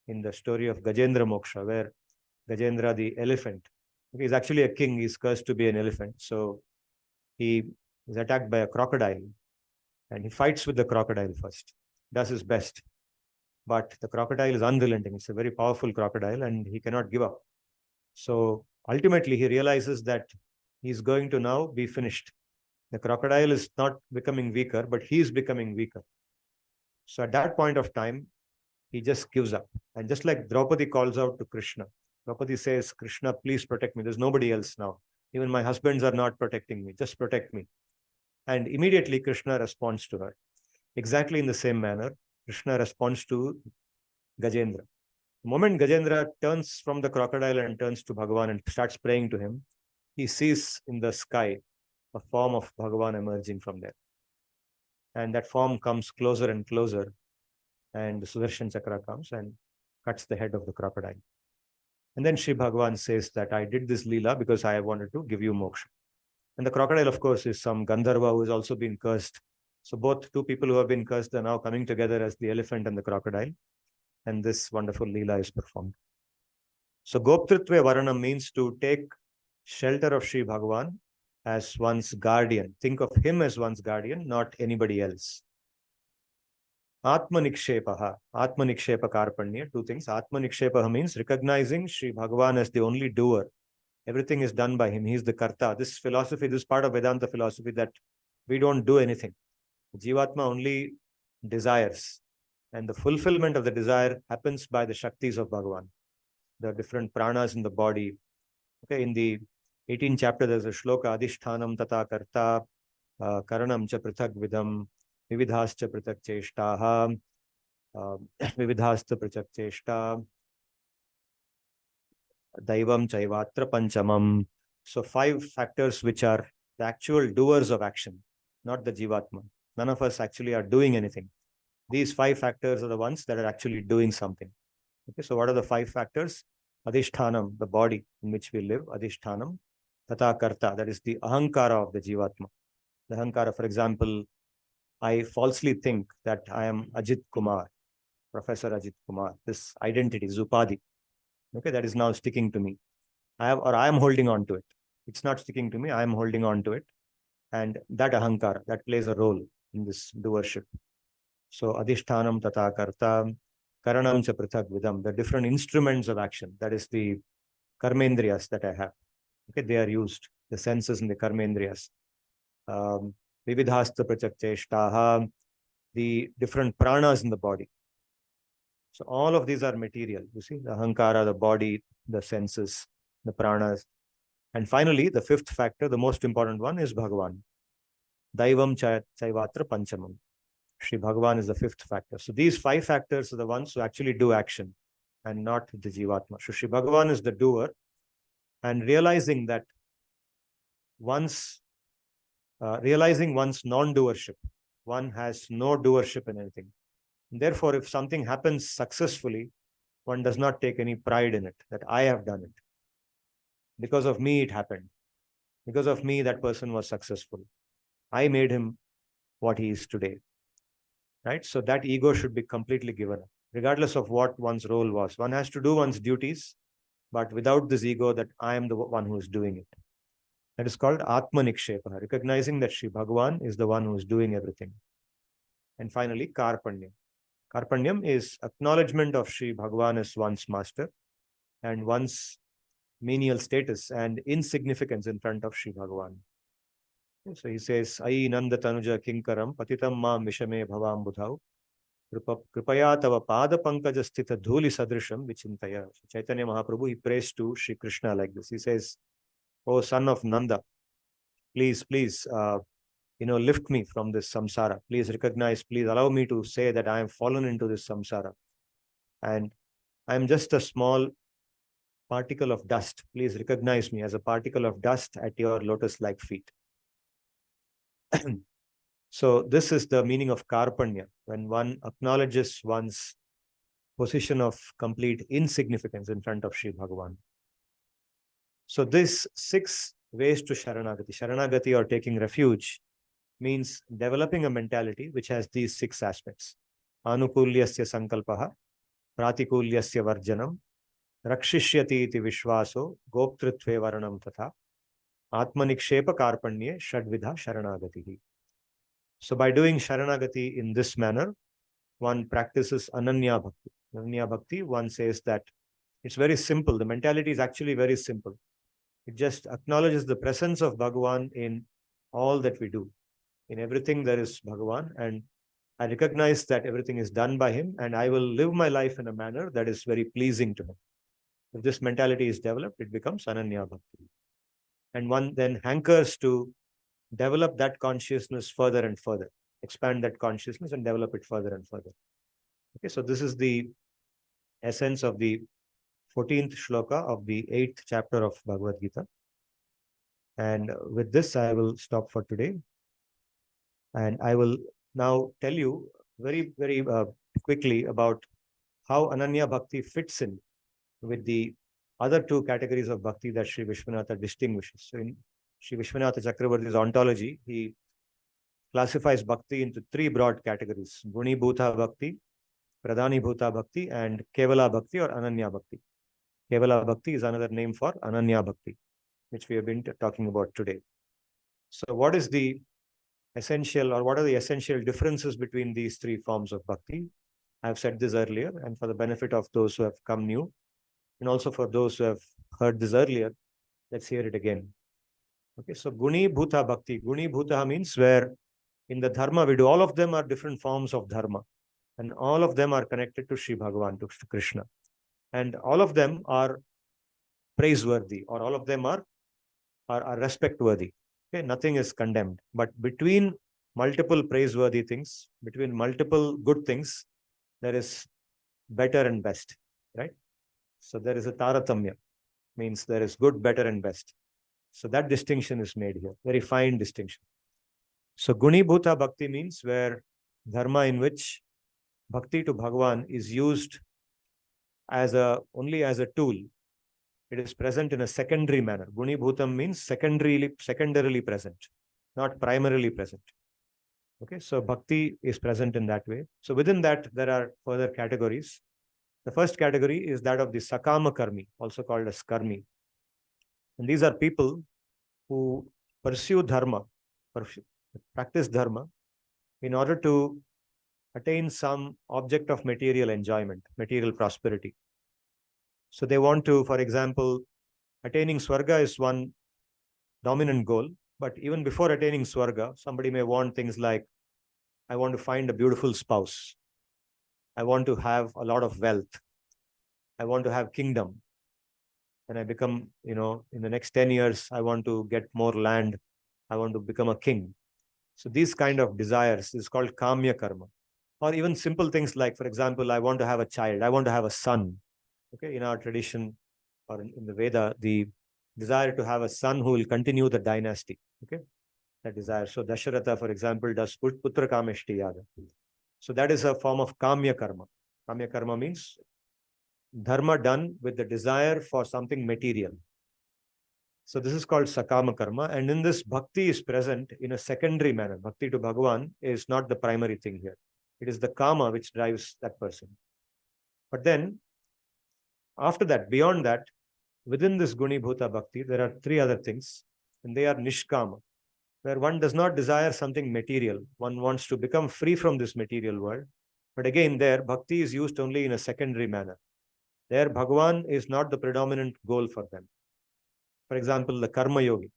in the story of Gajendra Moksha, where Gajendra, the elephant, okay, he's actually a king, he's cursed to be an elephant. So he is attacked by a crocodile and he fights with the crocodile first, does his best. But the crocodile is unrelenting. It's a very powerful crocodile and he cannot give up. So ultimately, he realizes that he's going to now be finished. The crocodile is not becoming weaker, but he is becoming weaker. So at that point of time, he just gives up. And just like Draupadi calls out to Krishna, Draupadi says, Krishna, please protect me. There's nobody else now. Even my husbands are not protecting me. Just protect me. And immediately Krishna responds to her. Exactly in the same manner, Krishna responds to Gajendra. The moment Gajendra turns from the crocodile and turns to Bhagavan and starts praying to him, he sees in the sky a form of Bhagavan emerging from there. And that form comes closer and closer. And the Sudarshan Chakra comes and cuts the head of the crocodile. And then Sri Bhagavan says that I did this Leela because I wanted to give you moksha. And the crocodile, of course, is some Gandharva who has also been cursed. So both two people who have been cursed are now coming together as the elephant and the crocodile. And this wonderful Leela is performed. So Goptritve Varanam means to take shelter of Sri Bhagavan as one's guardian. Think of him as one's guardian, not anybody else. Atmanikshepaha, Atmanikshepa Karpanya, two things. Atmanikshepaha means recognizing Sri Bhagavan as the only doer. Everything is done by him. He is the Karta. This philosophy, this part of Vedanta philosophy that we don't do anything. Jivatma only desires. And the fulfillment of the desire happens by the Shaktis of Bhagavan. The different pranas in the body. Okay, in the 18th chapter, there's a shloka, Adhishthanam tata karta, karanam cha prithak vidam, vividhascha prithak cheshtaha, vividhasta prithak cheshta, daivam chaivatra panchamam. So 5 factors which are the actual doers of action, not the jivatma. None of us actually are doing anything. These 5 factors are the ones that are actually doing something. Okay, so what are the 5 factors? Adhishthanam, the body in which we live, Adhishthanam, tata karta, that is the ahankara of the jivatma. The ahankara, for example, I falsely think that I am Ajit Kumar, Professor Ajit Kumar. This identity, Zupadhi, okay, that is now sticking to me. I am holding on to it. It's not sticking to me, I am holding on to it. And that ahankara, that plays a role in this doership. So Adhishthanam tata karta, karanam cha prithak vidam, the different instruments of action, that is the karmendriyas that I have. Okay, they are used, the senses and the karmendriyas. Vividhasta prachakteshtaha, the different pranas in the body. So all of these are material. You see, the ahankara, the body, the senses, the pranas. And finally, the fifth factor, the most important one, is Bhagavan. Daivam Chaivatra Panchamam. Shri Bhagavan is the fifth factor. So these five factors are the ones who actually do action and not the Jivatma. So Shri Bhagavan is the doer, and realizing one's non-doership, one has no doership in anything. Therefore, if something happens successfully, one does not take any pride in it, that I have done it. Because of me, it happened. Because of me, that person was successful. I made him what he is today. Right? So that ego should be completely given up, regardless of what one's role was. One has to do one's duties, but without this ego that I am the one who is doing it. That is called Atma Nikshepa, recognizing that Shri Bhagavan is the one who is doing everything. And finally, Karpanyam. Karpanyam is acknowledgement of Shri Bhagavan as one's master and one's menial status and insignificance in front of Shri Bhagavan. So he says, Ai Nanda Tanuja Kinkaram Patitam Ma Mishame Bhavam Budhau Kripaya Tava Pada Pankaja Sthita Dhuli Sadrisham Vichintaya. So Chaitanya Mahaprabhu, he prays to Shri Krishna like this. He says, O son of Nanda, please, lift me from this samsara. Please recognize, please allow me to say that I am fallen into this samsara. And I am just a small particle of dust. Please recognize me as a particle of dust at your lotus-like feet. So this is the meaning of Karpanya, when one acknowledges one's position of complete insignificance in front of Shri Bhagavan. So this 6 ways to Sharanagati. Sharanagati, or taking refuge, means developing a mentality which has these 6 aspects. Anukulyasya sankalpaha, pratikulyasya varjanam, rakshishyati iti vishvaso, goptritve varanam tatha, atmanikshepa karpanye, shadvidha sharanagati. So by doing Sharanagati in this manner, one practices Ananya Bhakti. Ananya Bhakti, one says that it's very simple. The mentality is actually very simple. It just acknowledges the presence of Bhagavan in all that we do. In everything there is Bhagavan, and I recognize that everything is done by him, and I will live my life in a manner that is very pleasing to him. If this mentality is developed, it becomes Ananya Bhakti. And one then hankers to develop that consciousness further and further, expand that consciousness and develop it further and further. Okay, so this is the essence of the 14th shloka of the 8th chapter of Bhagavad-gita. And with this, I will stop for today. And I will now tell you very, very quickly about how Ananya Bhakti fits in with the other 2 categories of Bhakti that Sri Vishwanatha distinguishes. So in Sri Vishwanatha Chakravarti's ontology, he classifies Bhakti into 3 broad categories: Guni Bhuta Bhakti, Pradhani Bhuta Bhakti, and Kevala Bhakti or Ananya Bhakti. Kevala Bhakti is another name for Ananya Bhakti, which we have been talking about today. So what is the essential, or what are the essential differences between these 3 forms of Bhakti? I have said this earlier, and for the benefit of those who have come new, and also for those who have heard this earlier, let's hear it again. Okay, so Guni Bhuta Bhakti. Guni Bhuta means where in the dharma we do, all of them are different forms of dharma, and all of them are connected to Sri Bhagavan, to Krishna. And all of them are praiseworthy, or all of them are respect-worthy. Okay, nothing is condemned. But between multiple praiseworthy things, between multiple good things, there is better and best, right? So there is a taratamya, means there is good, better, and best. So that distinction is made here, very fine distinction. So Guni Bhuta Bhakti means where dharma in which bhakti to Bhagavan is used only as a tool. It is present in a secondary manner. Guni Bhutam means secondarily present, not primarily present. Okay, so bhakti is present in that way. So within that, there are further categories. The first category is that of the Sakama Karmi, also called as Karmi. And these are people who pursue dharma, practice dharma, in order to attain some object of material enjoyment, material prosperity. So they want to, for example, Attaining Swarga is one dominant goal, but even before attaining Swarga, somebody may want things like, I want to find a beautiful spouse. I want to have a lot of wealth. I want to have kingdom. When I become, in the next 10 years, I want to get more land. I want to become a king. So these kind of desires is called kamya karma. Or even simple things like, for example, I want to have a child. I want to have a son. Okay, in our tradition or in the Veda, the desire to have a son who will continue the dynasty. Okay, that desire. So Dasharatha, for example, does putra kameshti yada. So that is a form of kamya karma. Kamya karma means dharma done with the desire for something material. So this is called sakama karma. And in this, bhakti is present in a secondary manner. Bhakti to Bhagavan is not the primary thing here. It is the kama which drives that person. But then, after that, beyond that, within this guni bhuta bhakti, there are three other things, and they are nishkama, where one does not desire something material. One wants to become free from this material world. But again, there, bhakti is used only in a secondary manner. There, Bhagavan is not the predominant goal for them. For example, the karma yogi,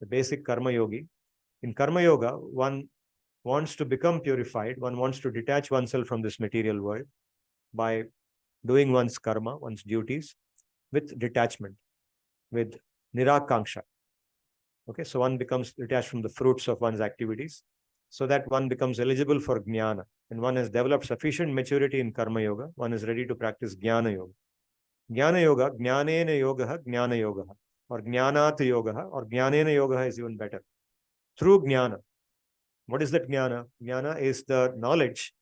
the basic karma yogi. In karma yoga, one wants to become purified. One wants to detach oneself from this material world by doing one's karma, one's duties, with detachment, with nirakanksha. Okay, so one becomes detached from the fruits of one's activities, so that one becomes eligible for jnana. And one has developed sufficient maturity in karma yoga, one is ready to practice jnana yoga. Jnana yoga, jnanena yoga, jnana yoga, or jnanat yoga, or jnanena yoga is even better. Through jnana. What is that jnana? Jnana is the knowledge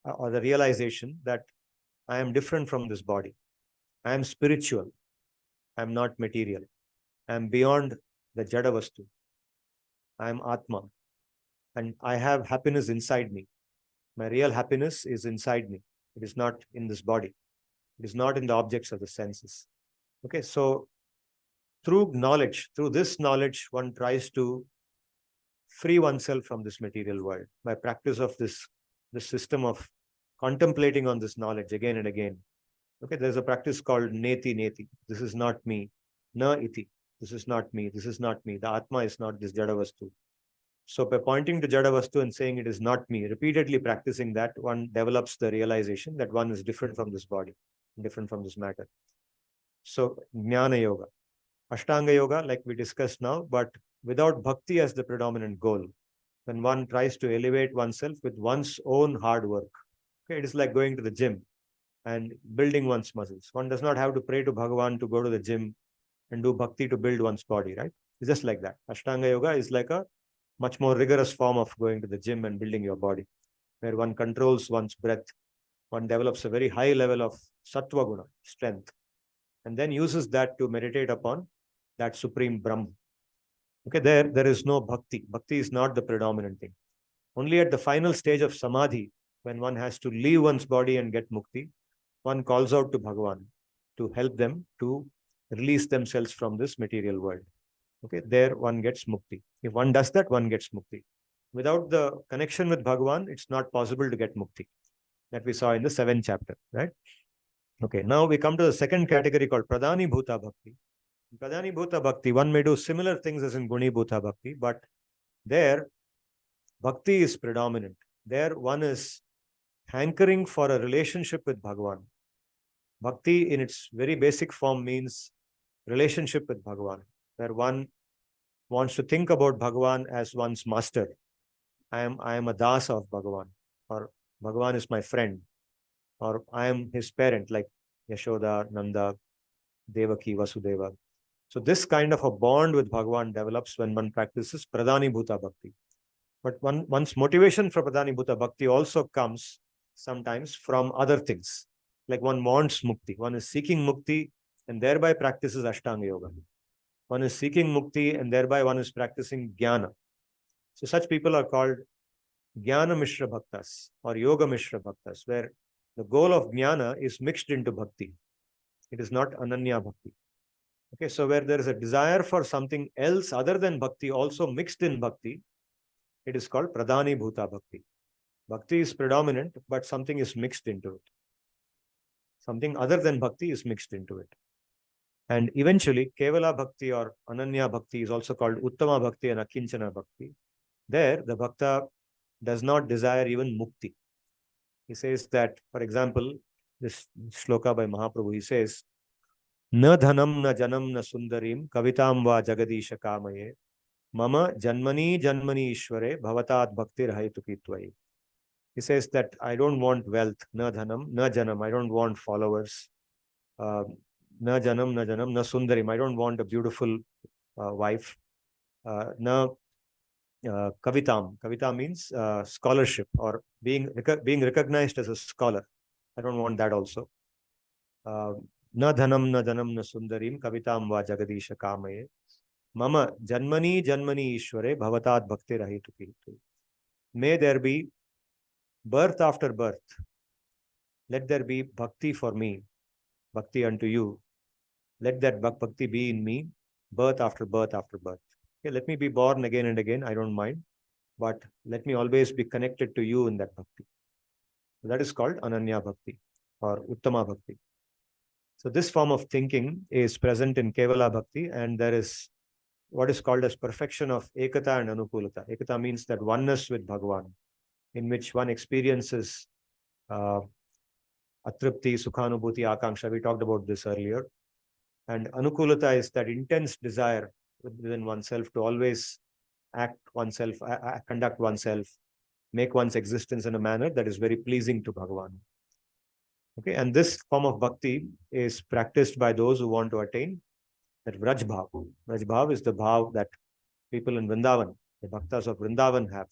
or the realization that I am different from this body. I am spiritual. I am not material. I am beyond the jada vastu. I am Atma. And I have happiness inside me. My real happiness is inside me. It is not in this body. It is not in the objects of the senses. Okay, so through knowledge, through this knowledge, one tries to free oneself from this material world by practice of this system of contemplating on this knowledge again and again. Okay, there's a practice called neti neti. This is not me. Na iti. This is not me. This is not me. The Atma is not this jada vastu. So by pointing to jada vastu and saying it is not me, repeatedly practicing that, one develops the realization that one is different from this body, different from this matter. So jnana yoga. Ashtanga yoga, like we discussed now, but without bhakti as the predominant goal, when one tries to elevate oneself with one's own hard work. Okay, it is like going to the gym and building one's muscles. One does not have to pray to Bhagavan to go to the gym and do bhakti to build one's body, right? It's just like that. Ashtanga yoga is like a much more rigorous form of going to the gym and building your body, where one controls one's breath. One develops a very high level of sattva guna, strength, and then uses that to meditate upon that supreme Brahman. Okay, there is no bhakti. Bhakti is not the predominant thing. Only at the final stage of samadhi, when one has to leave one's body and get mukti, one calls out to Bhagavan to help them to release themselves from this material world. Okay, there one gets mukti. If one does that, one gets mukti. Without the connection with Bhagavan, it's not possible to get mukti. That we saw in the 7th chapter, right? Okay, now we come to the second category called Pradhani Bhuta Bhakti. Pradhani Bhuta Bhakti, one may do similar things as in Guni Bhuta Bhakti, but there, Bhakti is predominant. There, one is hankering for a relationship with Bhagavan. Bhakti, in its very basic form, means relationship with Bhagavan, where one wants to think about Bhagavan as one's master. I am a das of Bhagavan, or Bhagavan is my friend, or I am his parent, like Yashoda, Nanda, Devaki, Vasudeva. So this kind of a bond with Bhagavan develops when one practices Pradhani Bhuta Bhakti. But one's motivation for Pradhani Bhuta Bhakti also comes sometimes from other things. Like one wants mukti. One is seeking mukti and thereby practices Ashtanga Yoga. One is seeking mukti and thereby one is practicing jnana. So such people are called Jnana Mishra Bhaktas or Yoga Mishra Bhaktas, where the goal of jnana is mixed into bhakti. It is not Ananya Bhakti. Okay, so where there is a desire for something else other than bhakti also mixed in bhakti, it is called Pradhani Bhuta Bhakti. Bhakti is predominant, but something is mixed into it. Something other than bhakti is mixed into it. And eventually, Kevala Bhakti or Ananya Bhakti is also called Uttama Bhakti and Akinchana Bhakti. There, the Bhakta does not desire even mukti. He says that, for example, this shloka by Mahaprabhu, he says, Na dhanam na janam na sundarim kavitam va jagadisha kamaye mama janmani janmani ishware bhavatat bhaktir haitukitvai. He says that I don't want wealth, na dhanam, na janam, I don't want followers, na janam, na janam, na sundarim, I don't want a beautiful wife, na kavitam. Kavita means scholarship or being recognized as a scholar. I don't want that also. Na dhanam, na dhanam, na sundarim, kavitam va jagadisha kamaye. Mama janmani janmani ishware bhavatat bhakti rahitu kitu. May there be birth after birth. Let there be bhakti for me, bhakti unto you. Let that bhakti be in me, birth after birth after birth. Okay, let me be born again and again, I don't mind. But let me always be connected to you in that bhakti. That is called Ananya Bhakti or Uttama Bhakti. So this form of thinking is present in Kevala Bhakti, and there is what is called as perfection of Ekata and Anukulata. Ekata means that oneness with Bhagavan, in which one experiences Atripti, Sukhanubhuti, Akanksha. We talked about this earlier. And Anukulata is that intense desire within oneself to always act oneself, conduct oneself, make one's existence in a manner that is very pleasing to Bhagavan. Okay, and this form of bhakti is practiced by those who want to attain that Vraj Bhav. Vraj Bhav is the bhav that people in Vrindavan, the bhaktas of Vrindavan have.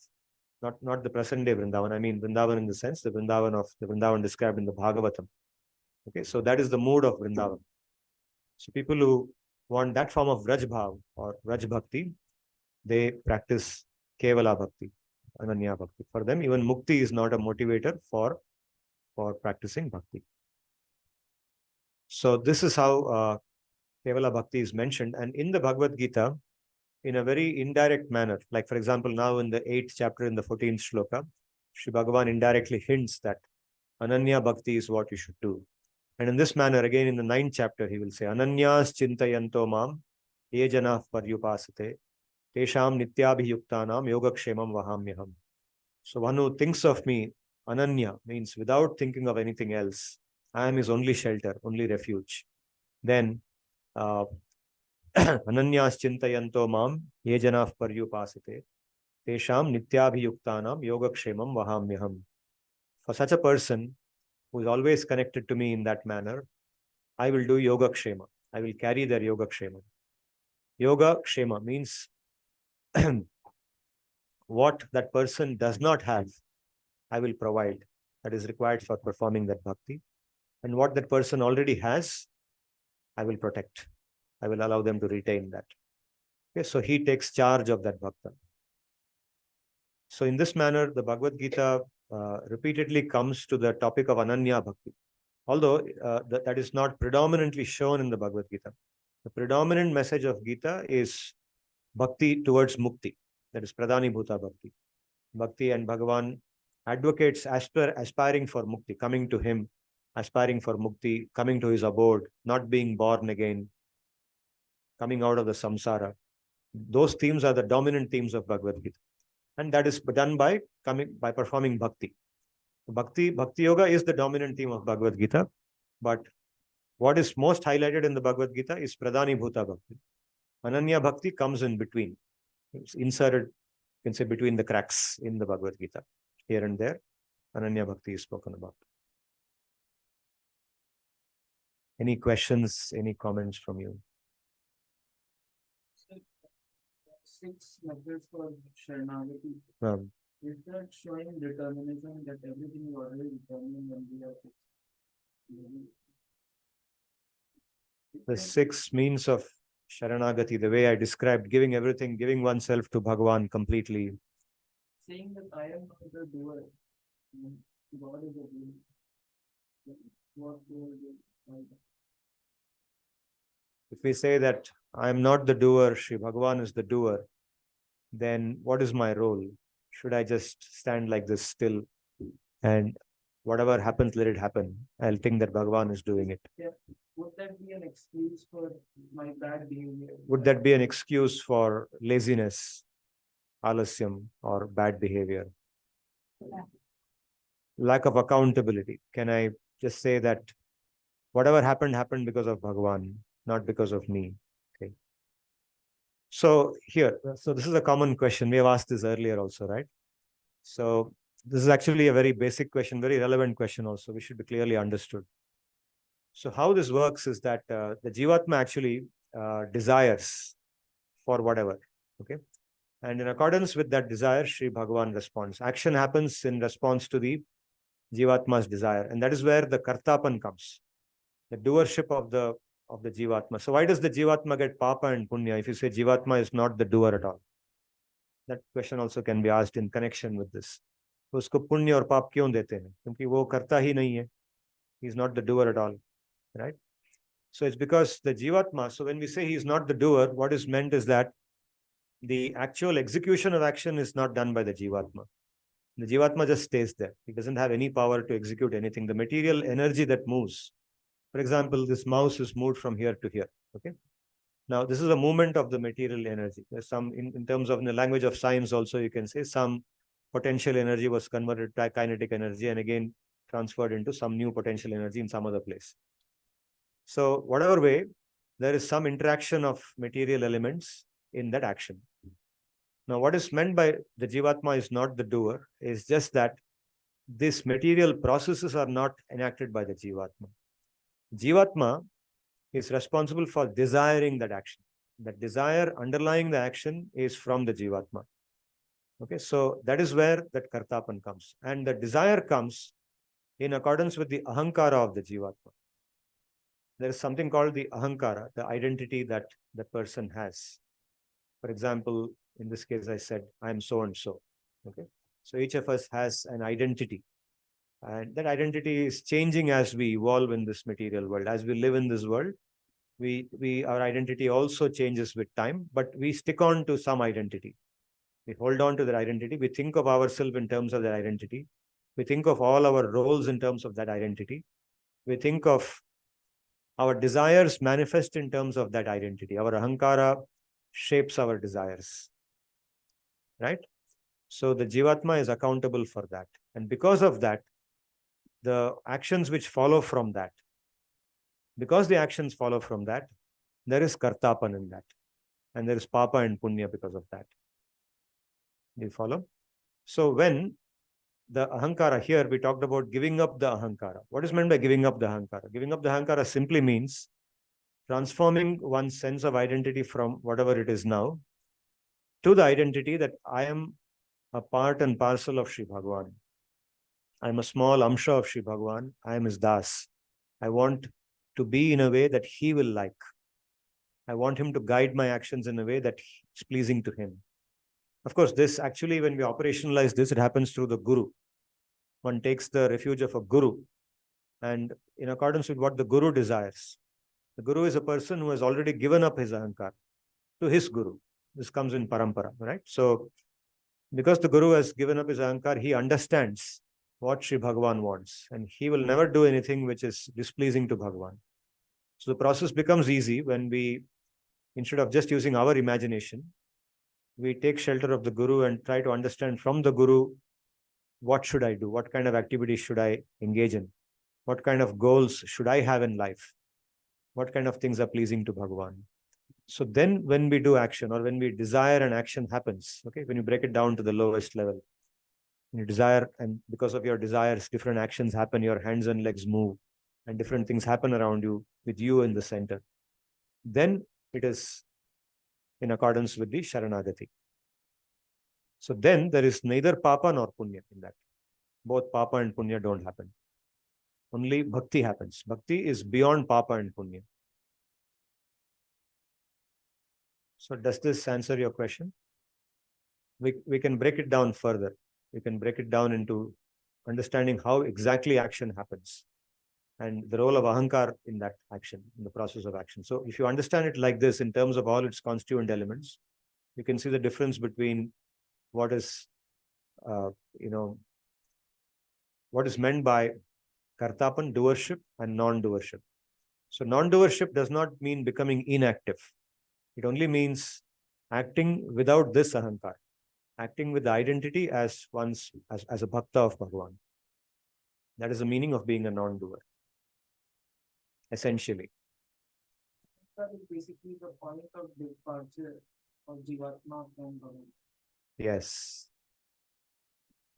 Not the present day Vrindavan. I mean Vrindavan in the sense, the Vrindavan described in the Bhagavatam. Okay, so that is the mood of Vrindavan. So people who want that form of Vraj Bhav or Vraj Bhakti, they practice Kevala Bhakti, Ananya Bhakti. For them, even Mukti is not a motivator for practicing Bhakti. So this is how Kevala Bhakti is mentioned. And in the Bhagavad-Gita, in a very indirect manner, like for example, now in the 8th chapter in the 14th shloka, Sri Bhagavan indirectly hints that Ananya Bhakti is what you should do. And in this manner, again in the 9th chapter, he will say, Ananyas chintayanto mam, ye janah paryupasate, tesham nityabhiyuktanam yogakshemam vahamyaham. So one who thinks of me, Ananya, means without thinking of anything else, I am his only shelter, only refuge. Then, Ananyas chintayanto mam, ye janah paryupasate, tesham nityabhiyuktanam yogakshemam vahamyaham. For such a person who is always connected to me in that manner, I will do yoga kshema. I will carry their yoga kshema. Yoga kshema means what that person does not have, I will provide. That is required for performing that bhakti. And what that person already has, I will protect. I will allow them to retain that. Okay, so he takes charge of that bhakta. So in this manner, the Bhagavad Gita repeatedly comes to the topic of Ananya Bhakti. Although that is not predominantly shown in the Bhagavad Gita. The predominant message of Gita is bhakti towards mukti. That is pradhani bhuta bhakti. Bhakti and Bhagavan advocates aspiring for mukti, coming to him, aspiring for mukti, coming to his abode, not being born again, coming out of the samsara. Those themes are the dominant themes of Bhagavad Gita. And that is done by performing bhakti. Bhakti yoga is the dominant theme of Bhagavad Gita, but what is most highlighted in the Bhagavad Gita is pradhani bhuta bhakti. Ananya Bhakti comes in between. It's inserted, you can say, between the cracks in the Bhagavad Gita. Here and there, Ananya Bhakti is spoken about. Any questions, any comments from you? 6 methods for Sharanagati. Is that showing determinism that everything is already determined when we are fixed? The 6 means of Sharanagati, the way I described, giving everything, giving oneself to Bhagavan completely. Saying that I am not the doer, God is the doer. What doer is? If we say that I am not the doer, Sri Bhagavan is the doer, then what is my role? Should I just stand like this still and whatever happens, let it happen? I'll think that Bhagavan is doing it. Yeah. would that be an excuse for my bad behavior? Would that be an excuse for laziness, alasyam, or bad behavior? Lack of accountability. Can I just say that whatever happened, happened because of Bhagavan, not because of me? Okay. So this is a common question. We have asked this earlier also, right? So this is actually a very basic question, very relevant question also. We should be clearly understood. So how this works is that the Jivatma actually desires for whatever, okay? And in accordance with that desire, Sri Bhagavan responds. Action happens in response to the Jivatma's desire. And that is where the Kartapan comes, the doership of the Jivatma. So why does the Jivatma get Papa and Punya if you say Jivatma is not the doer at all? That question also can be asked in connection with this. तो उसको पुण्य और पाप क्यों देते हैं? क्योंकि वो करता ही नहीं है. He is not the doer at all, right? So it's because the Jivatma, so when we say he is not the doer, what is meant is that the actual execution of action is not done by the Jivatma. The Jivatma just stays there. He doesn't have any power to execute anything. The material energy that moves, for example, this mouse is moved from here to here, okay? Now, this is a movement of the material energy. There's some, in terms of in the language of science also, you can say some potential energy was converted to kinetic energy and again transferred into some new potential energy in some other place. So whatever way, there is some interaction of material elements in that action. Now, what is meant by the Jivatma is not the doer, is just that these material processes are not enacted by the Jivatma. Jivatma is responsible for desiring that action. That desire underlying the action is from the Jivatma. Okay, so that is where that Kartapan comes. And the desire comes in accordance with the Ahankara of the Jivatma. There is something called the Ahankara, the identity that the person has. For example, in this case, I said, I am so and so. Okay, so each of us has an identity. And that identity is changing as we evolve in this material world. As we live in this world, our identity also changes with time, but we stick on to some identity. We hold on to that identity. We think of ourselves in terms of that identity. We think of all our roles in terms of that identity. We think of our desires manifest in terms of that identity. Our ahankara shapes our desires, right? So the Jivatma is accountable for that. And because of that, the actions which follow from that, because the actions follow from that, there is Kartapan in that. And there is Papa and Punya because of that. Do you follow? So when the Ahankara, here we talked about giving up the Ahankara. What is meant by giving up the Ahankara? Giving up the Ahankara simply means transforming one's sense of identity from whatever it is now to the identity that I am a part and parcel of Sri Bhagavan. I am a small amsha of Sri Bhagavan. I am his das. I want to be in a way that he will like. I want him to guide my actions in a way that is pleasing to him. Of course, this actually, when we operationalize this, it happens through the Guru. One takes the refuge of a Guru, and in accordance with what the Guru desires. The Guru is a person who has already given up his Ahankar to his Guru. This comes in Parampara, right? So, because the Guru has given up his Ahankar, he understands what Sri Bhagavan wants, and he will never do anything which is displeasing to Bhagavan. So the process becomes easy when we, instead of just using our imagination, we take shelter of the Guru and try to understand from the Guru, what should I do? What kind of activities should I engage in? What kind of goals should I have in life? What kind of things are pleasing to Bhagavan? So then when we do action or when we desire an action happens, okay, when you break it down to the lowest level, you desire, and because of your desires, different actions happen, your hands and legs move, and different things happen around you with you in the center. Then it is in accordance with the Sharanagati. So then there is neither Papa nor Punya in that. Both Papa and Punya don't happen. Only Bhakti happens. Bhakti is beyond Papa and Punya. So does this answer your question? We can break it down further. We can break it down into understanding how exactly action happens and the role of Ahankar in that action, in the process of action. So if you understand it like this in terms of all its constituent elements, you can see the difference between what is, what is meant by Kartapan, doership, and non-doership. So non-doership does not mean becoming inactive. It only means acting without this ahankar, acting with the identity as as a bhakta of Bhagavan. That is the meaning of being a non-doer, essentially. That is basically the point of departure of Jivatma from Bhagavan. Yes.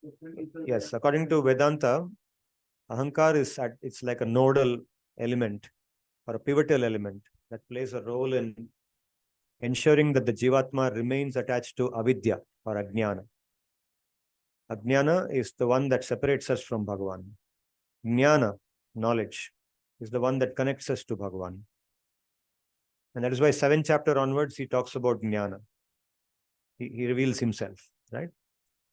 Different people Yes. have According to Vedanta, ahankar it's like a nodal element or a pivotal element that plays a role in ensuring that the Jivatma remains attached to avidya or ajnana. Ajnana is the one that separates us from Bhagavan. Jnana, knowledge, is the one that connects us to Bhagavan. And that is why 7th chapter onwards, he talks about jnana. He reveals himself, right?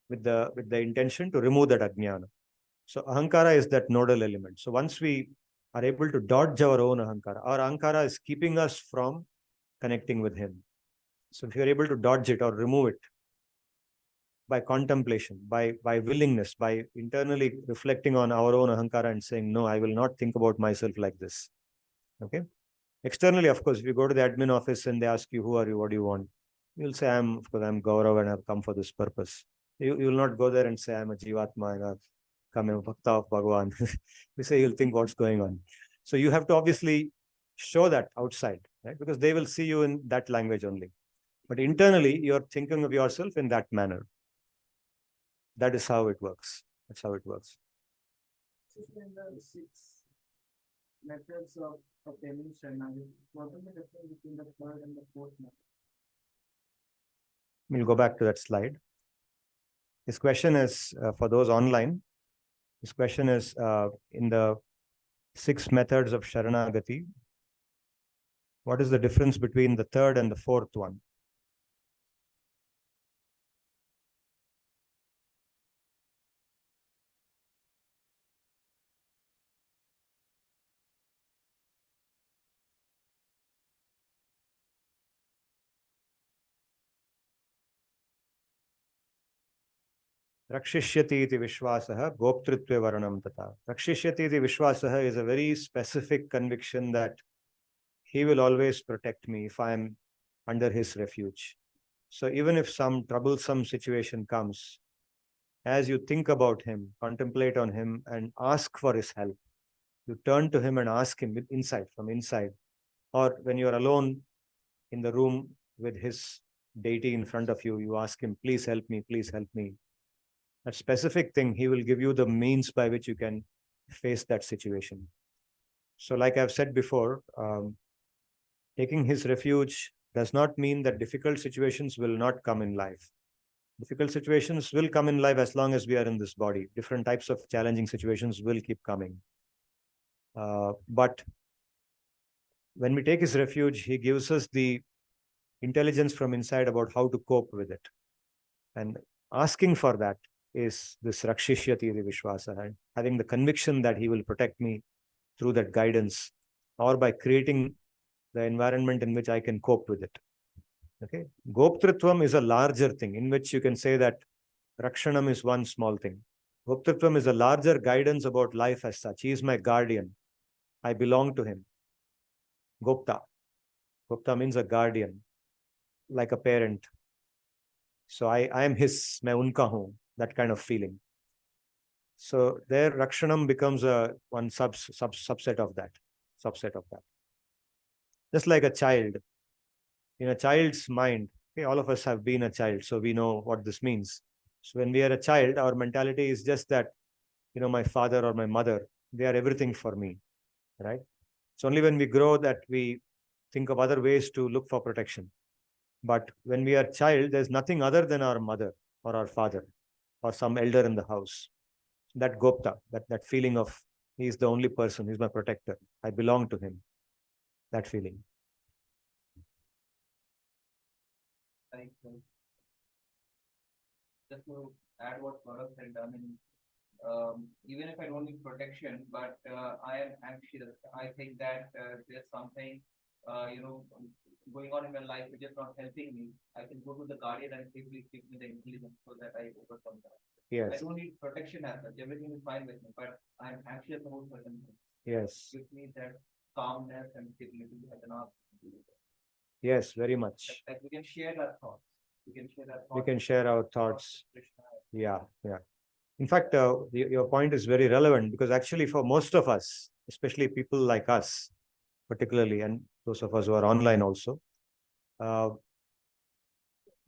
With the intention to remove that ajnana. So ahankara is that nodal element. So once we are able to dodge our own ahankara, our ahankara is keeping us from connecting with him. So if you're able to dodge it or remove it by contemplation, by willingness, by internally reflecting on our own ahankara and saying, no, I will not think about myself like this. Okay. Externally, of course, if you go to the admin office and they ask you, who are you, what do you want? You'll say, I'm Gaurav and I've come for this purpose. You will not go there and say, I'm a Jivatma and I've come a Bhakta of Bhagavan. You say, you'll think what's going on. So you have to obviously show that outside, right? Because they will see you in that language only. But internally, you're thinking of yourself in that manner. That is how it works. That's how it works. in the 6 methods of obtaining Sharanagati. What is the difference between the third and the fourth method? We'll go back to that slide. This question is for those online. This question is in the 6 methods of Sharanagati. What is the difference between the third and the fourth one? Rakshishyati iti vishwasaha goptritve varanam tata. Rakshishyati iti vishwasaha is a very specific conviction that he will always protect me if I am under his refuge. So even if some troublesome situation comes, as you think about him, contemplate on him and ask for his help, you turn to him and ask him with insight, from inside. Or when you're alone in the room with his deity in front of you, you ask him, please help me, please help me. That specific thing, he will give you the means by which you can face that situation. So like I've said before, taking his refuge does not mean that difficult situations will not come in life. Difficult situations will come in life as long as we are in this body. Different types of challenging situations will keep coming. But when we take his refuge, he gives us the intelligence from inside about how to cope with it. And asking for that is this Rakshishyati Vishwasa, right? Having the conviction that he will protect me through that guidance or by creating the environment in which I can cope with it. Okay. Goptritvam is a larger thing in which you can say that Rakshanam is one small thing. Goptritvam is a larger guidance about life as such. He is my guardian. I belong to him. Gopta. Gopta means a guardian, like a parent. So I am his, मैं उनका हूँ, that kind of feeling. So there Rakshanam becomes a one subset of that. Just like a child. In a child's mind, okay, all of us have been a child, so we know what this means. So when we are a child, our mentality is just that, my father or my mother, they are everything for me, right? It's only when we grow that we think of other ways to look for protection. But when we are a child, there's nothing other than our mother or our father or some elder in the house. That Gopta, that feeling of he is the only person, he's my protector. I belong to him. That feeling. Just to add what Gaurav said, I mean, even if I don't need protection, but I am anxious. I think that there's something, going on in my life which is not helping me. I can go to the guardian and say, please give me the intelligence so that I overcome that. Yes. I don't need protection as such. Everything is fine with me, but I'm anxious about certain things. Yes. Gives me that calmness and stability within us. Yes, very much. Like we can share our thoughts. We can share our thoughts. We can share our thoughts. Krishna. Yeah, yeah. In fact, your point is very relevant, because actually for most of us, especially people like us, particularly, and those of us who are online also,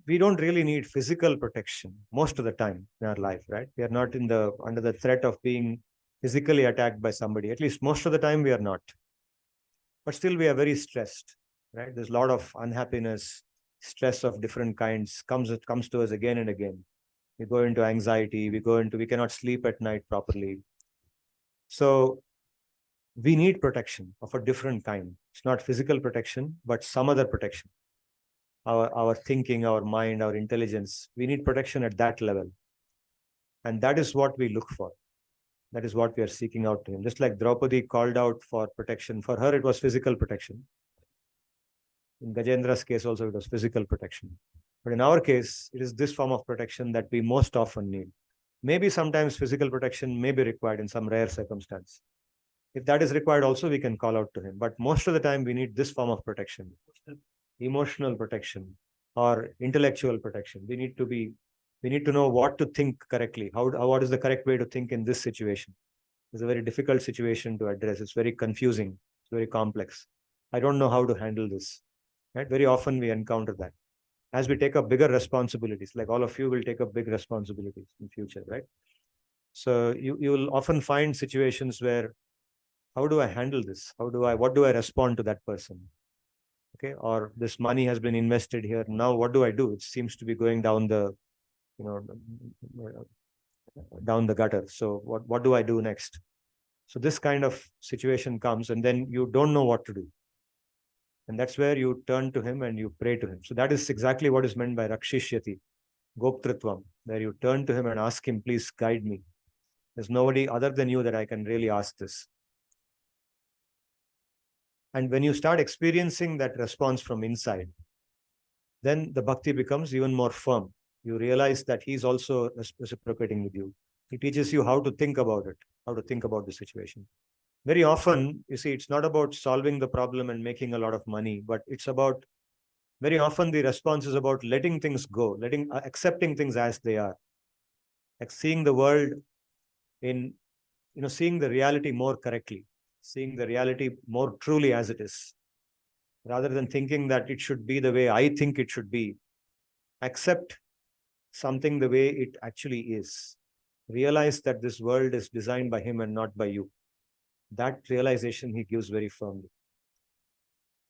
we don't really need physical protection most of the time in our life, right? We are not under the threat of being physically attacked by somebody. At least most of the time we are not. But still we are very stressed, right? There's a lot of unhappiness, stress of different kinds comes to us again and again. We go into anxiety, we cannot sleep at night properly. So we need protection of a different kind. It's not physical protection, but some other protection. Our thinking, our mind, our intelligence, we need protection at that level. And that is what we look for. That is what we are seeking out to him. Just like Draupadi called out for protection, for her it was physical protection. In Gajendra's case also it was physical protection. But in our case, it is this form of protection that we most often need. Maybe sometimes physical protection may be required in some rare circumstance. If that is required also, we can call out to him. But most of the time we need this form of protection. Emotional protection or intellectual protection. We need to know what to think correctly. What is the correct way to think in this situation? It's a very difficult situation to address. It's very confusing. It's very complex. I don't know how to handle this. Right? Very often we encounter that. As we take up bigger responsibilities, like all of you will take up big responsibilities in future, right? So you will often find situations where, how do I handle this? What do I respond to that person? Okay, or this money has been invested here. Now what do I do? It seems to be going down the, down the gutter. So what do I do next? So this kind of situation comes, and then you don't know what to do. And that's where you turn to him and you pray to him. So that is exactly what is meant by Rakshishyati, Goptritvam, where you turn to him and ask him, please guide me. There's nobody other than you that I can really ask this. And when you start experiencing that response from inside, then the bhakti becomes even more firm. You realize that he's also reciprocating with you. He teaches you how to think about it, how to think about the situation. Very often, you see, it's not about solving the problem and making a lot of money, but it's about, very often the response is about letting things go, accepting things as they are, like seeing the world in, seeing the reality more correctly, seeing the reality more truly as it is, rather than thinking that it should be the way I think it should be. Accept something the way it actually is. Realize that this world is designed by him and not by you. That realization he gives very firmly.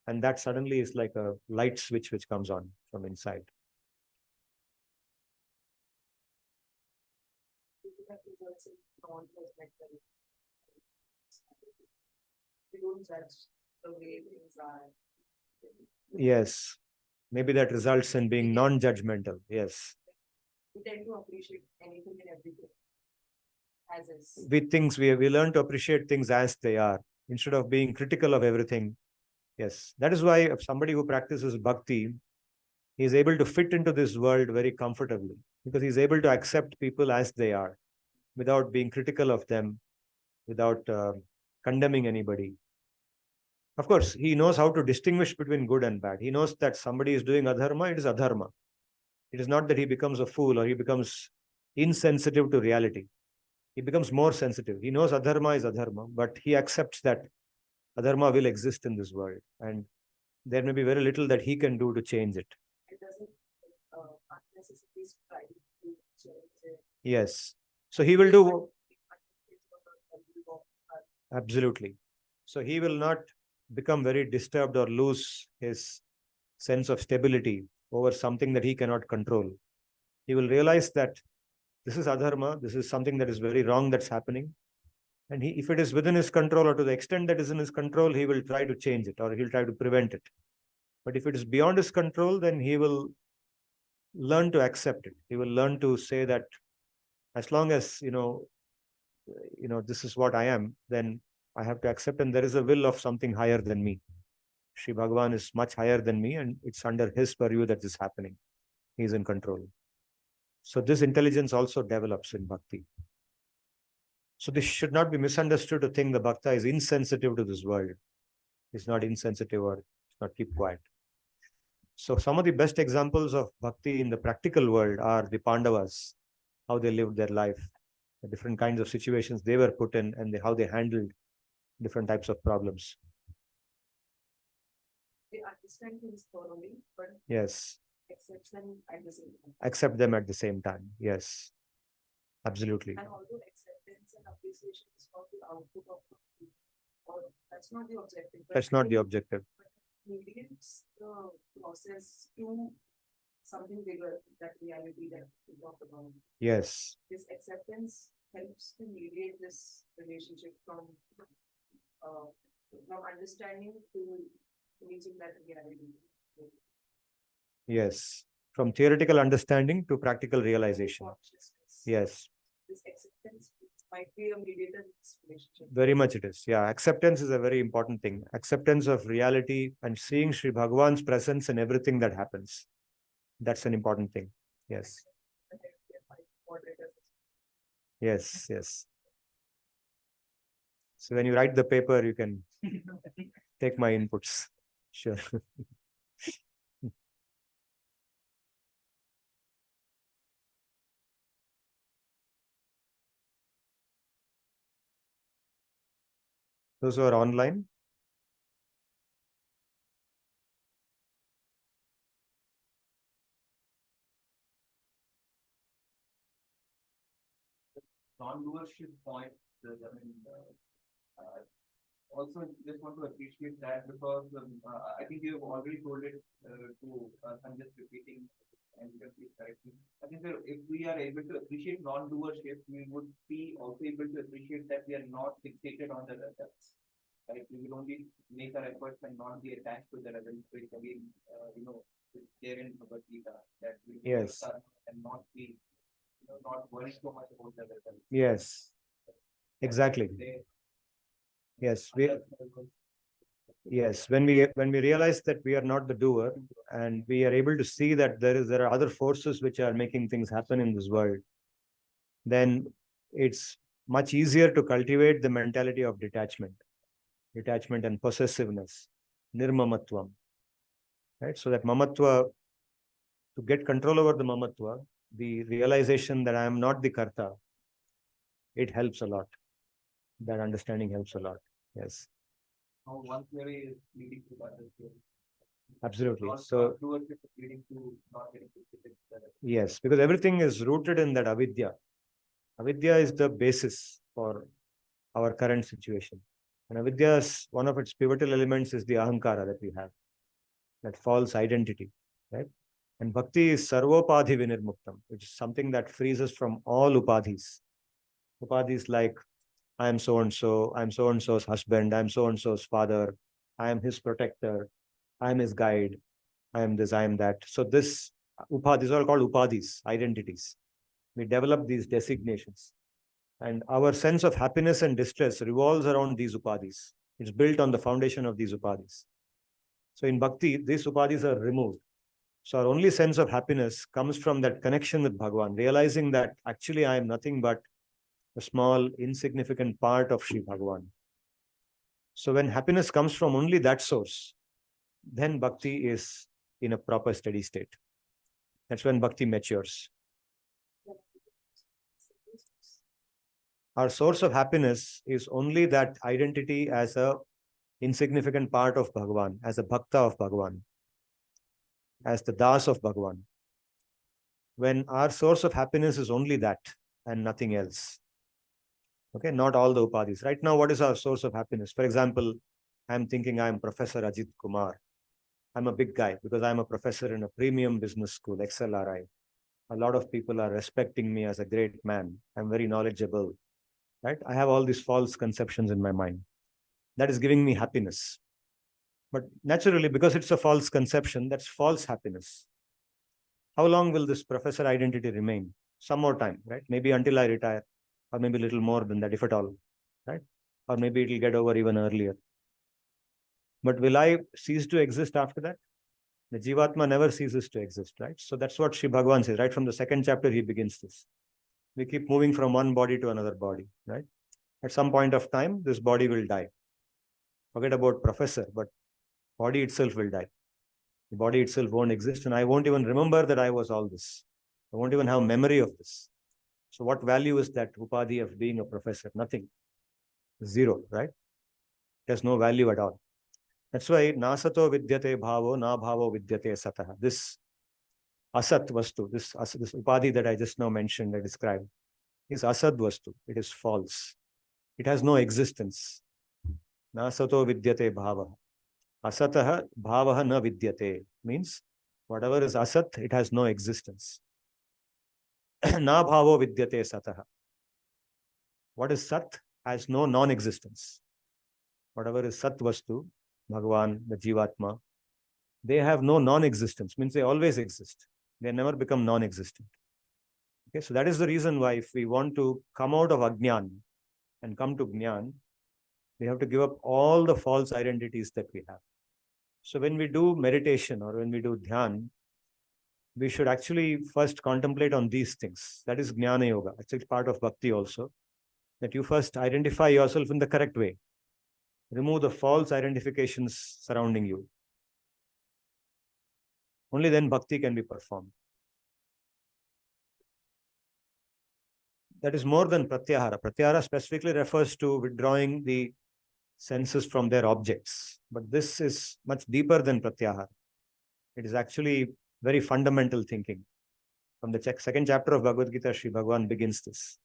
And that suddenly is like a light switch which comes on from inside. We don't judge the way things are. Yes. Maybe that results in being non-judgmental. Yes. We tend to appreciate anything and everything as is. We learn to appreciate things as they are instead of being critical of everything. Yes. That is why somebody who practices bhakti, he is able to fit into this world very comfortably, because he's able to accept people as they are without being critical of them, without condemning anybody. Of course, he knows how to distinguish between good and bad. He knows that somebody is doing adharma, it is adharma. It is not that he becomes a fool or he becomes insensitive to reality. He becomes more sensitive. He knows adharma is adharma, but he accepts that adharma will exist in this world. And there may be very little that he can do to change it. It doesn't unnecessarily strive to change it. Yes. So he will do. Absolutely. So he will not become very disturbed or lose his sense of stability over something that he cannot control. He will realize that this is adharma, this is something that is very wrong that's happening. And if it is within his control or to the extent that is in his control, he will try to change it or he'll try to prevent it. But if it is beyond his control, then he will learn to accept it. He will learn to say that as long as, this is what I am, then I have to accept, and there is a will of something higher than me. Sri Bhagavan is much higher than me, and it's under his purview that this is happening. He is in control. So this intelligence also develops in bhakti. So this should not be misunderstood to think the bhakta is insensitive to this world. It's not insensitive or it's not keep quiet. So some of the best examples of bhakti in the practical world are the Pandavas, how they lived their life, the different kinds of situations they were put in, and how they handled different types of problems. They understand things thoroughly, but Yes. accept them at the same time. Accept them at the same time. Yes. Absolutely. And although acceptance and appreciation is not the output of bhakti, or that's not the objective. but That's not the it objective. mediates the process to something bigger, that reality that we talked about. Yes. This acceptance helps to mediate this relationship from understanding to reaching that reality. Yes. From theoretical understanding to practical realization. Consciousness. Yes. This acceptance might be a mediator in this relationship. Very much it is. Yeah. Acceptance is a very important thing. Acceptance of reality and seeing Sri Bhagavan's presence in everything that happens. That's an important thing. Yes. Yes. Yes. So when you write the paper, you can take my inputs. Sure. Those who are online. Non-doership point, also just want to appreciate that because I think you have already told it I'm just repeating and you can please correct me. I think that if we are able to appreciate non-doership, we would be also able to appreciate that we are not fixated on the results. Right? We will only make our efforts and not be attached to the results. Which again, is there in Bhagavad-Gita that we Yes. and not be not worry so much about the results. Yes. Exactly. Yes. Yes. When we realize that we are not the doer and we are able to see that there are other forces which are making things happen in this world, then it's much easier to cultivate the mentality of detachment and possessiveness, nirmamatvam. Right? So that mamatva, to get control over the mamatva, the realization that I am not the karta, it helps a lot. That understanding helps a lot. Yes. How one theory is leading to other theory. Absolutely. Not So doership is leading to not getting fixated with the results. yes, because everything is rooted in that avidya. Avidya is the basis for our current situation. And avidya's one of its pivotal elements is the ahankara that we have, that false identity, right? And bhakti is sarvopadhi vinirmuktam, which is something that frees us from all upadhis. Upadhis like I am so and so, I am so and so's husband, I am so and so's father, I am his protector, I am his guide, I am this, I am that. So this upadhis are called upadhis, identities. We develop these designations. And our sense of happiness and distress revolves around these upadhis. It's built on the foundation of these upadhis. So in bhakti, these upadhis are removed. So our only sense of happiness comes from that connection with Bhagavan, realizing that actually I am nothing but a small, insignificant part of Sri Bhagavan. So when happiness comes from only that source, then bhakti is in a proper steady state. That's when bhakti matures. Our source of happiness is only that identity as a insignificant part of Bhagavan, as a bhakta of Bhagavan, as the das of Bhagavan. When our source of happiness is only that and nothing else. Okay, not all the upadhis. Right now, what is our source of happiness? For example, I'm thinking I'm Professor Ajit Kumar. I'm a big guy because I'm a professor in a premium business school, XLRI. A lot of people are respecting me as a great man. I'm very knowledgeable. Right? I have all these false conceptions in my mind. That is giving me happiness. But naturally, because it's a false conception, that's false happiness. How long will this professor identity remain? Some more time, right? Maybe until I retire, or maybe a little more than that, if at all, right? Or maybe it'll get over even earlier. But will I cease to exist after that? The Jivatma never ceases to exist, right? So that's what Sri Bhagavan says, right? From the second chapter, he begins this. We keep moving from one body to another body, right? At some point of time, this body will die. Forget about professor, but body itself will die. The body itself won't exist, and I won't even remember that I was all this. I won't even have memory of this. So what value is that upadhi of being a professor? Nothing. Zero, right? It has no value at all. That's why nasato vidyate bhavo, na bhavo vidyate satah. This asat vastu, this upadhi that I just now mentioned, I described, is asad vastu. It is false. It has no existence. Nasato vidyate bhava. Asatah bhavaha na vidyate. Means whatever is asat, it has no existence. Na bhavo vidyate satah. What is sat has no non-existence. Whatever is sat vastu, Bhagavan, the Jivatma, they have no non-existence, means they always exist. They never become non-existent. Okay, so that is the reason why if we want to come out of Ajnan and come to Jnana, we have to give up all the false identities that we have. So when we do meditation or when we do Dhyan, we should actually first contemplate on these things. That is Jnana Yoga. It's part of Bhakti also, that you first identify yourself in the correct way. Remove the false identifications surrounding you. Only then Bhakti can be performed. That is more than Pratyahara. Pratyahara specifically refers to withdrawing the senses from their objects. But this is much deeper than Pratyahara. It is actually very fundamental thinking. From the second chapter of Bhagavad-gita, Sri Bhagavan begins this.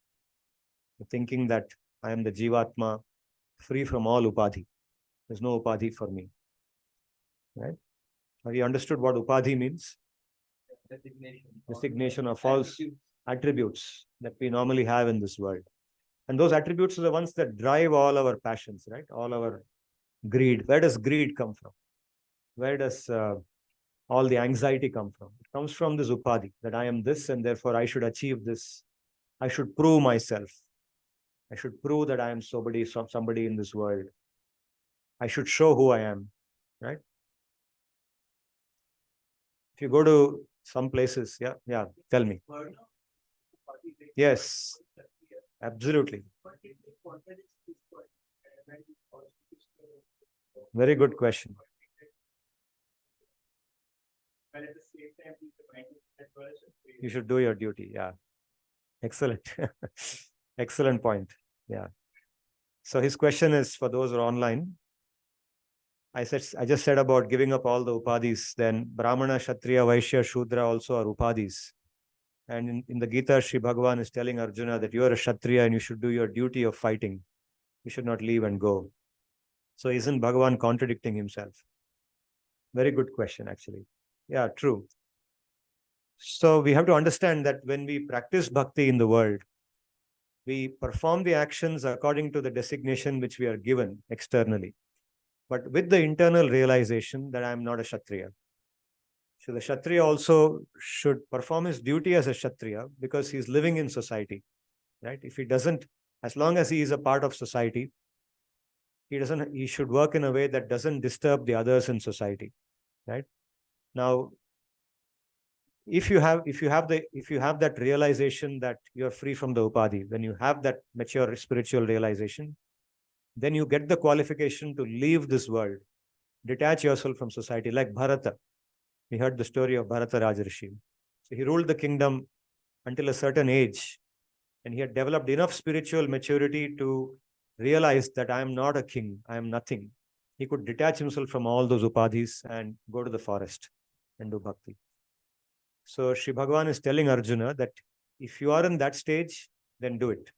The thinking that I am the Jivatma, free from all upadhi. There's no upadhi for me. Right? Have you understood what upadhi means? Designation of false attributes that we normally have in this world. And those attributes are the ones that drive all our passions, right? All our greed. Where does greed come from? Where does all the anxiety come from? It comes from this upadhi, that I am this and therefore I should achieve this. I should prove myself. I should prove that I am somebody in this world. I should show who I am, right? If you go to some places, yeah, tell me. Yes, absolutely. Very good question. You should do your duty. Yeah. Excellent. Excellent point. Yeah. So his question is for those who are online. I just said about giving up all the upadhis. Then Brahmana, Kshatriya, Vaishya, Shudra also are upadhis. And in the Gita, Sri Bhagavan is telling Arjuna that you are a Kshatriya and you should do your duty of fighting. You should not leave and go. So isn't Bhagavan contradicting himself? Very good question, actually. Yeah, true. So we have to understand that when we practice bhakti in the world, we perform the actions according to the designation which we are given externally, but with the internal realization that I am not a Kshatriya. So the Kshatriya also should perform his duty as a Kshatriya because he is living in society, right? If he doesn't, as long as he is a part of society, he should work in a way that doesn't disturb the others in society, right? Now, if you have that realization that you are free from the upadhi, when you have that mature spiritual realization, then you get the qualification to leave this world, detach yourself from society, like Bharata. We heard the story of Bharata Rajarshi. So he ruled the kingdom until a certain age, and he had developed enough spiritual maturity to realize that I am not a king, I am nothing. He could detach himself from all those upadhis and go to the forest and do bhakti. So Sri Bhagavan is telling Arjuna that if you are in that stage, then do it.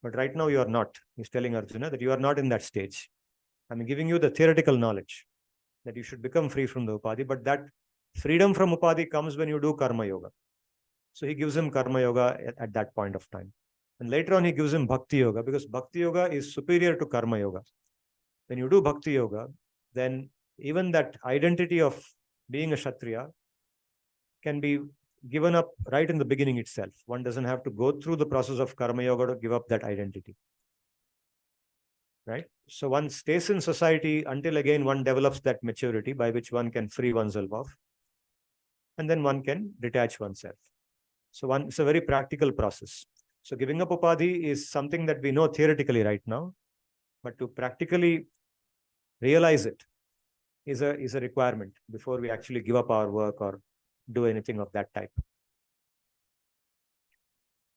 But right now you are not. He's telling Arjuna that you are not in that stage. I'm giving you the theoretical knowledge that you should become free from the upadhi, but that freedom from upadhi comes when you do karma yoga. So he gives him karma yoga at that point of time. And later on, he gives him bhakti yoga because bhakti yoga is superior to karma yoga. When you do bhakti yoga, then even that identity of being a Kshatriya can be given up right in the beginning itself. One doesn't have to go through the process of karma yoga to give up that identity. Right? So one stays in society until again one develops that maturity by which one can free oneself off. And then one can detach oneself. So it's a very practical process. So giving up upadhi is something that we know theoretically right now. But to practically realize it is a requirement before we actually give up our work or do anything of that type.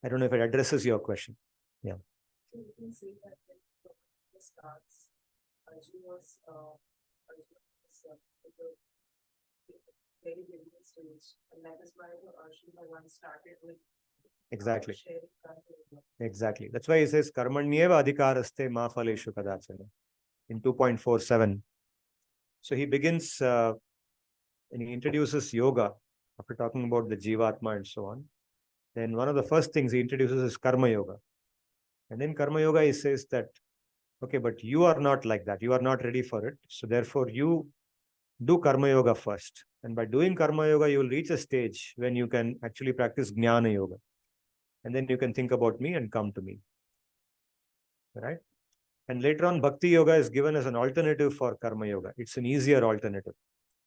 I don't know if it addresses your question. Yeah. So you can say that when the starts, Arjuna was very beginning stage, and that is why the Arjuna one started with Exactly. sharing karma. Exactly. That's why he says karmanyeva adhikaraste ma phaleshu kadachana in 2.47. So he begins and he introduces yoga after talking about the jivatma and so on. Then one of the first things he introduces is karma yoga. And in karma yoga, he says that, okay, but you are not like that. You are not ready for it. So therefore, you do karma yoga first. And by doing karma yoga, you will reach a stage when you can actually practice jnana yoga. And then you can think about me and come to me. Right? And later on, bhakti yoga is given as an alternative for karma yoga. It's an easier alternative.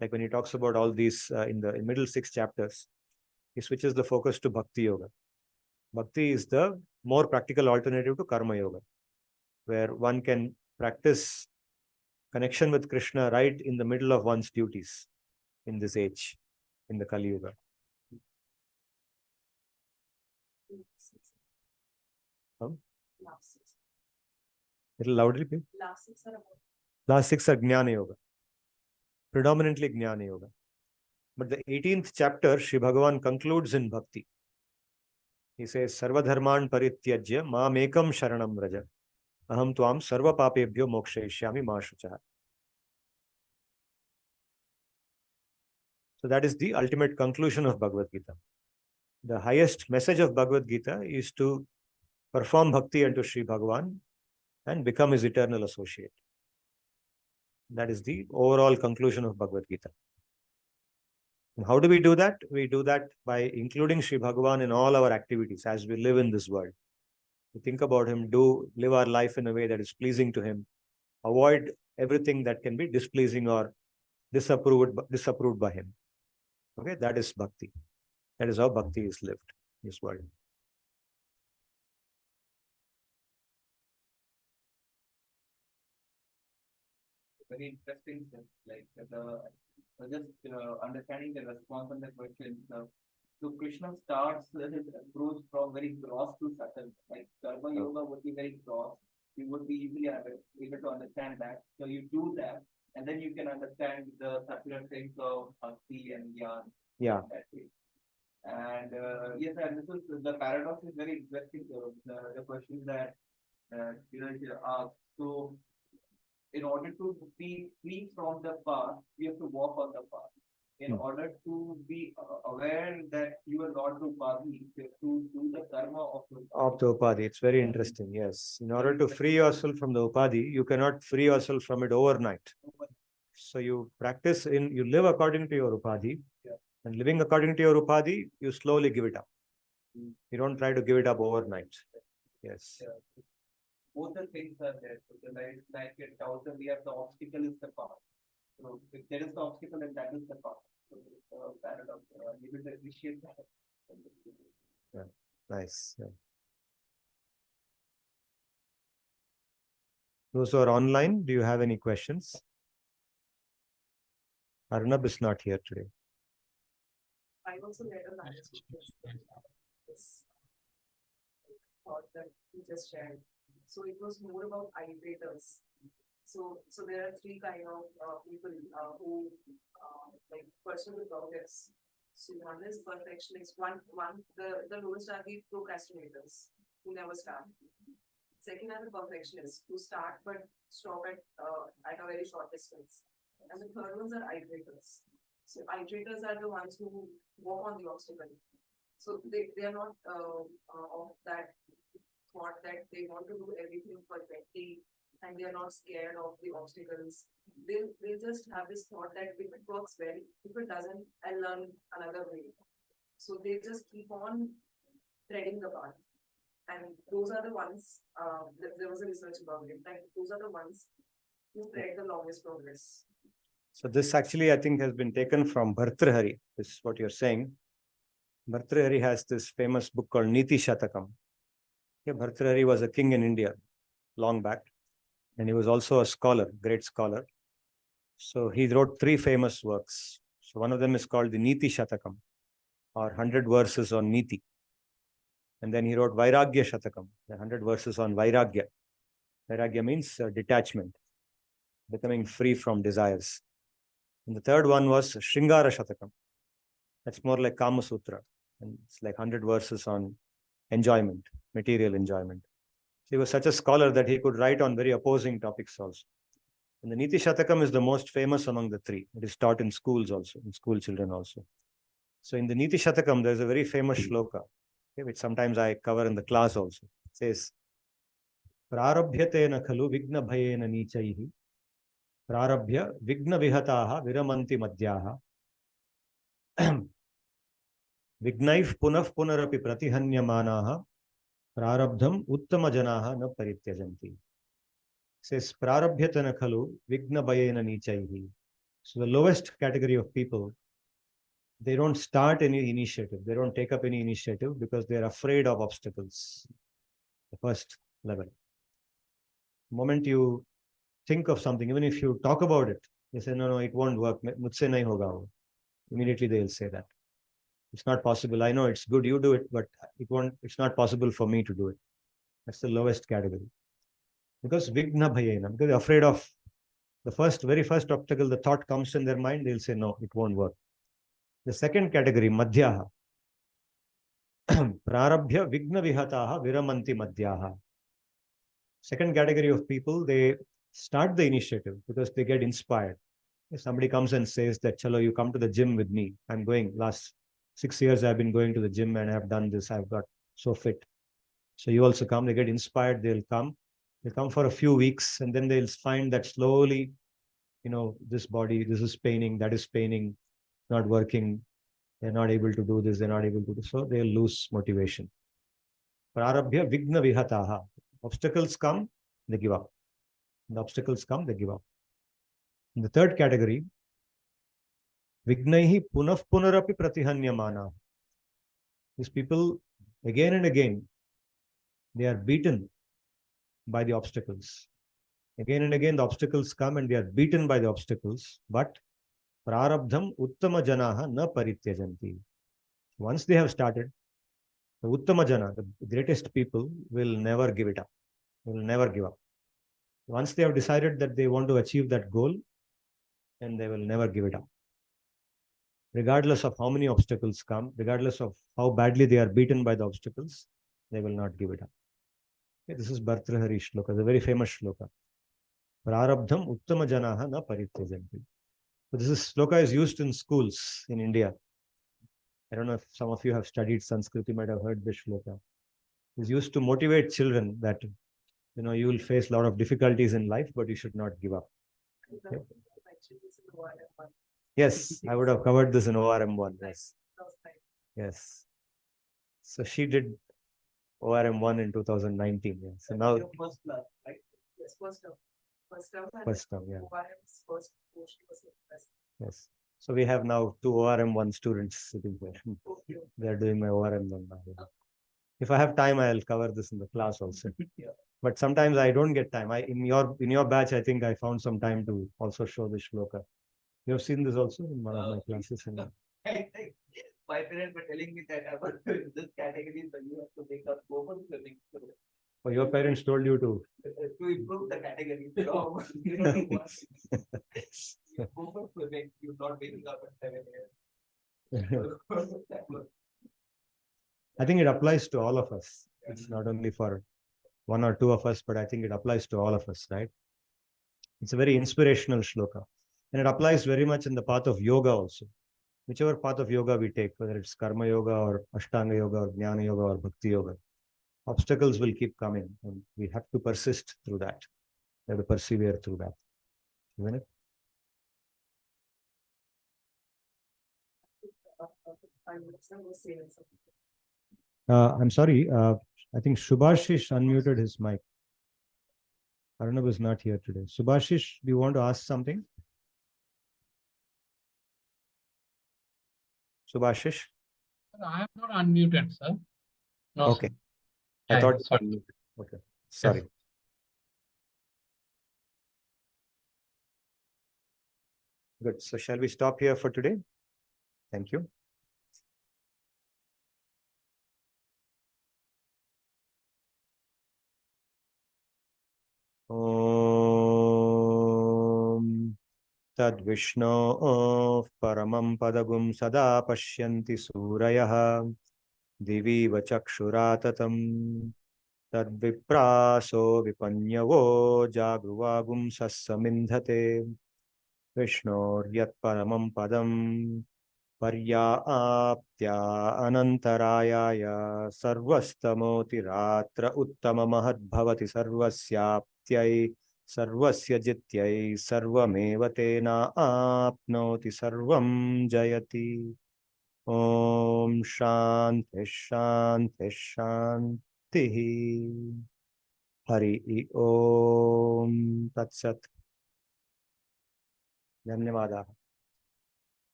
Like when he talks about all these in the middle 6 chapters, he switches the focus to bhakti yoga. Bhakti is the more practical alternative to karma yoga, where one can practice connection with Krishna right in the middle of one's duties in this age, in the Kali Yuga. Last six. Little loudly, please. Last six are about Last 6 are Jnana Yoga, predominantly Jnana Yoga. But the 18th chapter, Sri Bhagavan concludes in Bhakti. He says, Sarva dharman parityajya ma mekam sharanam raja. Aham tuam sarva papebhyo mokshayishyami ma shuchah. So that is the ultimate conclusion of Bhagavad Gita. The highest message of Bhagavad Gita is to perform bhakti unto Sri Bhagavan and become his eternal associate. That is the overall conclusion of Bhagavad Gita. And how do we do that? We do that by including Sri Bhagavan in all our activities as we live in this world. We think about him, live our life in a way that is pleasing to him. Avoid everything that can be displeasing or disapproved by him. Okay, that is bhakti. That is how bhakti is lived in this world. Very interesting, sir. Like just understanding the response on the question. So Krishna starts his approach from very gross to subtle. Like karma yoga would be very gross. You would be easily able to understand that. So you do that, and then you can understand the subtler things of bhakti and jnana. Yeah. That way. And yes, and this is the paradox is very interesting. The question that asked. So in order to be free from the path, you have to walk on the path. In order to be aware that you are not Upadhi, you have to do the karma of the Upadhi. It's very interesting, yes. In order to free yourself from the Upadhi, you cannot free yourself from it overnight. So you practice, you live according to your Upadhi, and living according to your Upadhi, you slowly give it up. You don't try to give it up overnight. Yes. Both the things are there. So the like a thousand, we have the obstacle is the path. So if there is the obstacle, then that is the path. So it's a paradox. You will appreciate that. Yeah. Nice. Yeah. Those who are online, do you have any questions? Arnab is not here today. I also read a manuscript this thought that you just shared. So it was more about iterators. So there are 3 kind of people who like pursue the progress. So one is perfectionist. The lowest are the procrastinators who never start. Second are the perfectionists who start but stop at a very short distance. And the third ones are iterators. So iterators are the ones who walk on the obstacle. So they are not of that thought that they want to do everything perfectly and they are not scared of the obstacles. They just have this thought that if it works well, if it doesn't, I'll learn another way. So they just keep on treading the path. And those are the ones, there was a research about it, like those are the ones who tread the longest progress. So this actually, I think, has been taken from Bhartrhari. This is what you're saying. Bhartrhari has this famous book called Niti Shatakam. Yeah, Bhartrhari was a king in India long back. And he was also a scholar, great scholar. So he wrote 3 famous works. So one of them is called the Niti Shatakam, or 100 verses on Niti. And then he wrote Vairagya Shatakam, 100 verses on Vairagya. Vairagya means detachment, becoming free from desires. And the third one was Shringara Shatakam. That's more like Kama Sutra. And it's like 100 verses on enjoyment, material enjoyment. So he was such a scholar that he could write on very opposing topics also. And the Niti Shatakam is the most famous among the 3. It is taught in schools also, in school children also. So in the Niti Shatakam, there's a very famous shloka, okay, which sometimes I cover in the class also. It says, Prarabhyatena khalu vigna bhayena nichaihi, prarabhya vigna vihataha viramanti madhyaha, vignaif punaf punarapi pratihanyamanaha, prarabdham uttama janaha na parityajanti. Says prarabhyatena khalu vigna bhayena nichaihi. So the lowest category of people, they don't start any initiative. They don't take up any initiative because they're afraid of obstacles. The first level. The moment you think of something, even if you talk about it, they say, no, it won't work. Mujhse nahi hoga wo. Immediately they'll say that. It's not possible. I know it's good you do it, but it's not possible for me to do it. That's the lowest category. Because vigna bhayena, because they're afraid of the very first obstacle, the thought comes in their mind, they'll say, no, it won't work. The second category, madhyaha. Prarabhya vigna vihataha viramanti madhyaha. Second category of people, they start the initiative because they get inspired. If somebody comes and says that, Chalo, you come to the gym with me. I'm going. Last 6 years, I've been going to the gym and I've done this. I've got so fit. So you also come. They get inspired. They'll come. They'll come for a few weeks and then they'll find that slowly, this body, this is paining, that is paining, not working. They're not able to do this. They're not able to do so. They'll lose motivation. Prarabhya vigna vihataha. Obstacles come, they give up. The obstacles come, they give up. In the third category, vignaihi punaf punarapi pratihanyamana. These people, again and again, they are beaten by the obstacles. Again and again, the obstacles come and they are beaten by the obstacles. But prarabdham uttama janaha na parityajanti. Once they have started, the uttama jana, the greatest people, will never give it up. Will never give up. Once they have decided that they want to achieve that goal, then they will never give it up. Regardless of how many obstacles come, regardless of how badly they are beaten by the obstacles, they will not give it up. Okay, this is Bhartrahari Shloka, the very famous Shloka. Prarabdham uttama janaha na parityajanti. So this Shloka is used in schools in India. I don't know if some of you have studied Sanskrit, you might have heard this Shloka. It's used to motivate children that you will face a lot of difficulties in life, but you should not give up. Okay? Yes, I would have covered this in ORM1. Yes. Yes. So she did ORM1 in 2019. Yeah. So now. First class, right? Yes, first term. First term, yeah. ORM's first post was impressive. Yes. So we have now 2 ORM1 students sitting here. Okay. They are doing my ORM1 now. If I have time, I'll cover this in the class also. Yeah. But sometimes I don't get time. In your batch, I think I found some time to also show this shloka. You have seen this also in one of my classes. My parents were telling me that I was in this category, so you have to take up global swimming Oh, your parents told you to improve the category. Global swimming, you're not waking up at 7 a.m. I think it applies to all of us. It's not only for 1 or 2 of us, but I think it applies to all of us, right? It's a very inspirational shloka. And it applies very much in the path of yoga also. Whichever path of yoga we take, whether it's karma yoga or ashtanga yoga or jnana yoga or bhakti yoga, obstacles will keep coming and we have to persist through that. We have to persevere through that. Isn't it? I'm sorry. I think Subhashish unmuted his mic. Arnab is not here today. Subhashish, do you want to ask something? Subhashish? I am not unmuted, sir. No, okay. Sir. I thought sorry. unmuted. Okay. Sorry. Yes. Good. So shall we stop here for today? Thank you. Om Tadvishno Paramam Padagum Sada Pashyanti Surayah Divi Vachakshuratatam Tadvipraso Vipanyavo Jagruvagum Sassamindhate Vishnoryat Paramam Padam Paryaptya Anantarayaya Sarvastamotiratra Uttama Mahadbhavati Sarvasyaptyai Sarvasya Jityai Sarvameva Tena Apnoti Sarvam Jayati. Om Shanti Shanti Shanti. Hari Om Tatsat. Dhanyavadaha.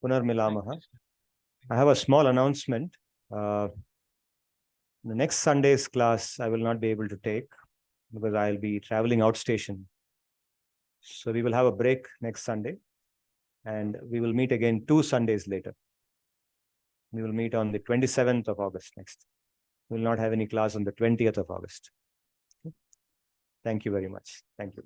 Punarmilamaha. I have a small announcement. The next Sunday's class I will not be able to take because I'll be traveling outstation. So we will have a break next Sunday and we will meet again 2 Sundays later. We will meet on the 27th of August next. We will not have any class on the 20th of August. Thank you very much. Thank you.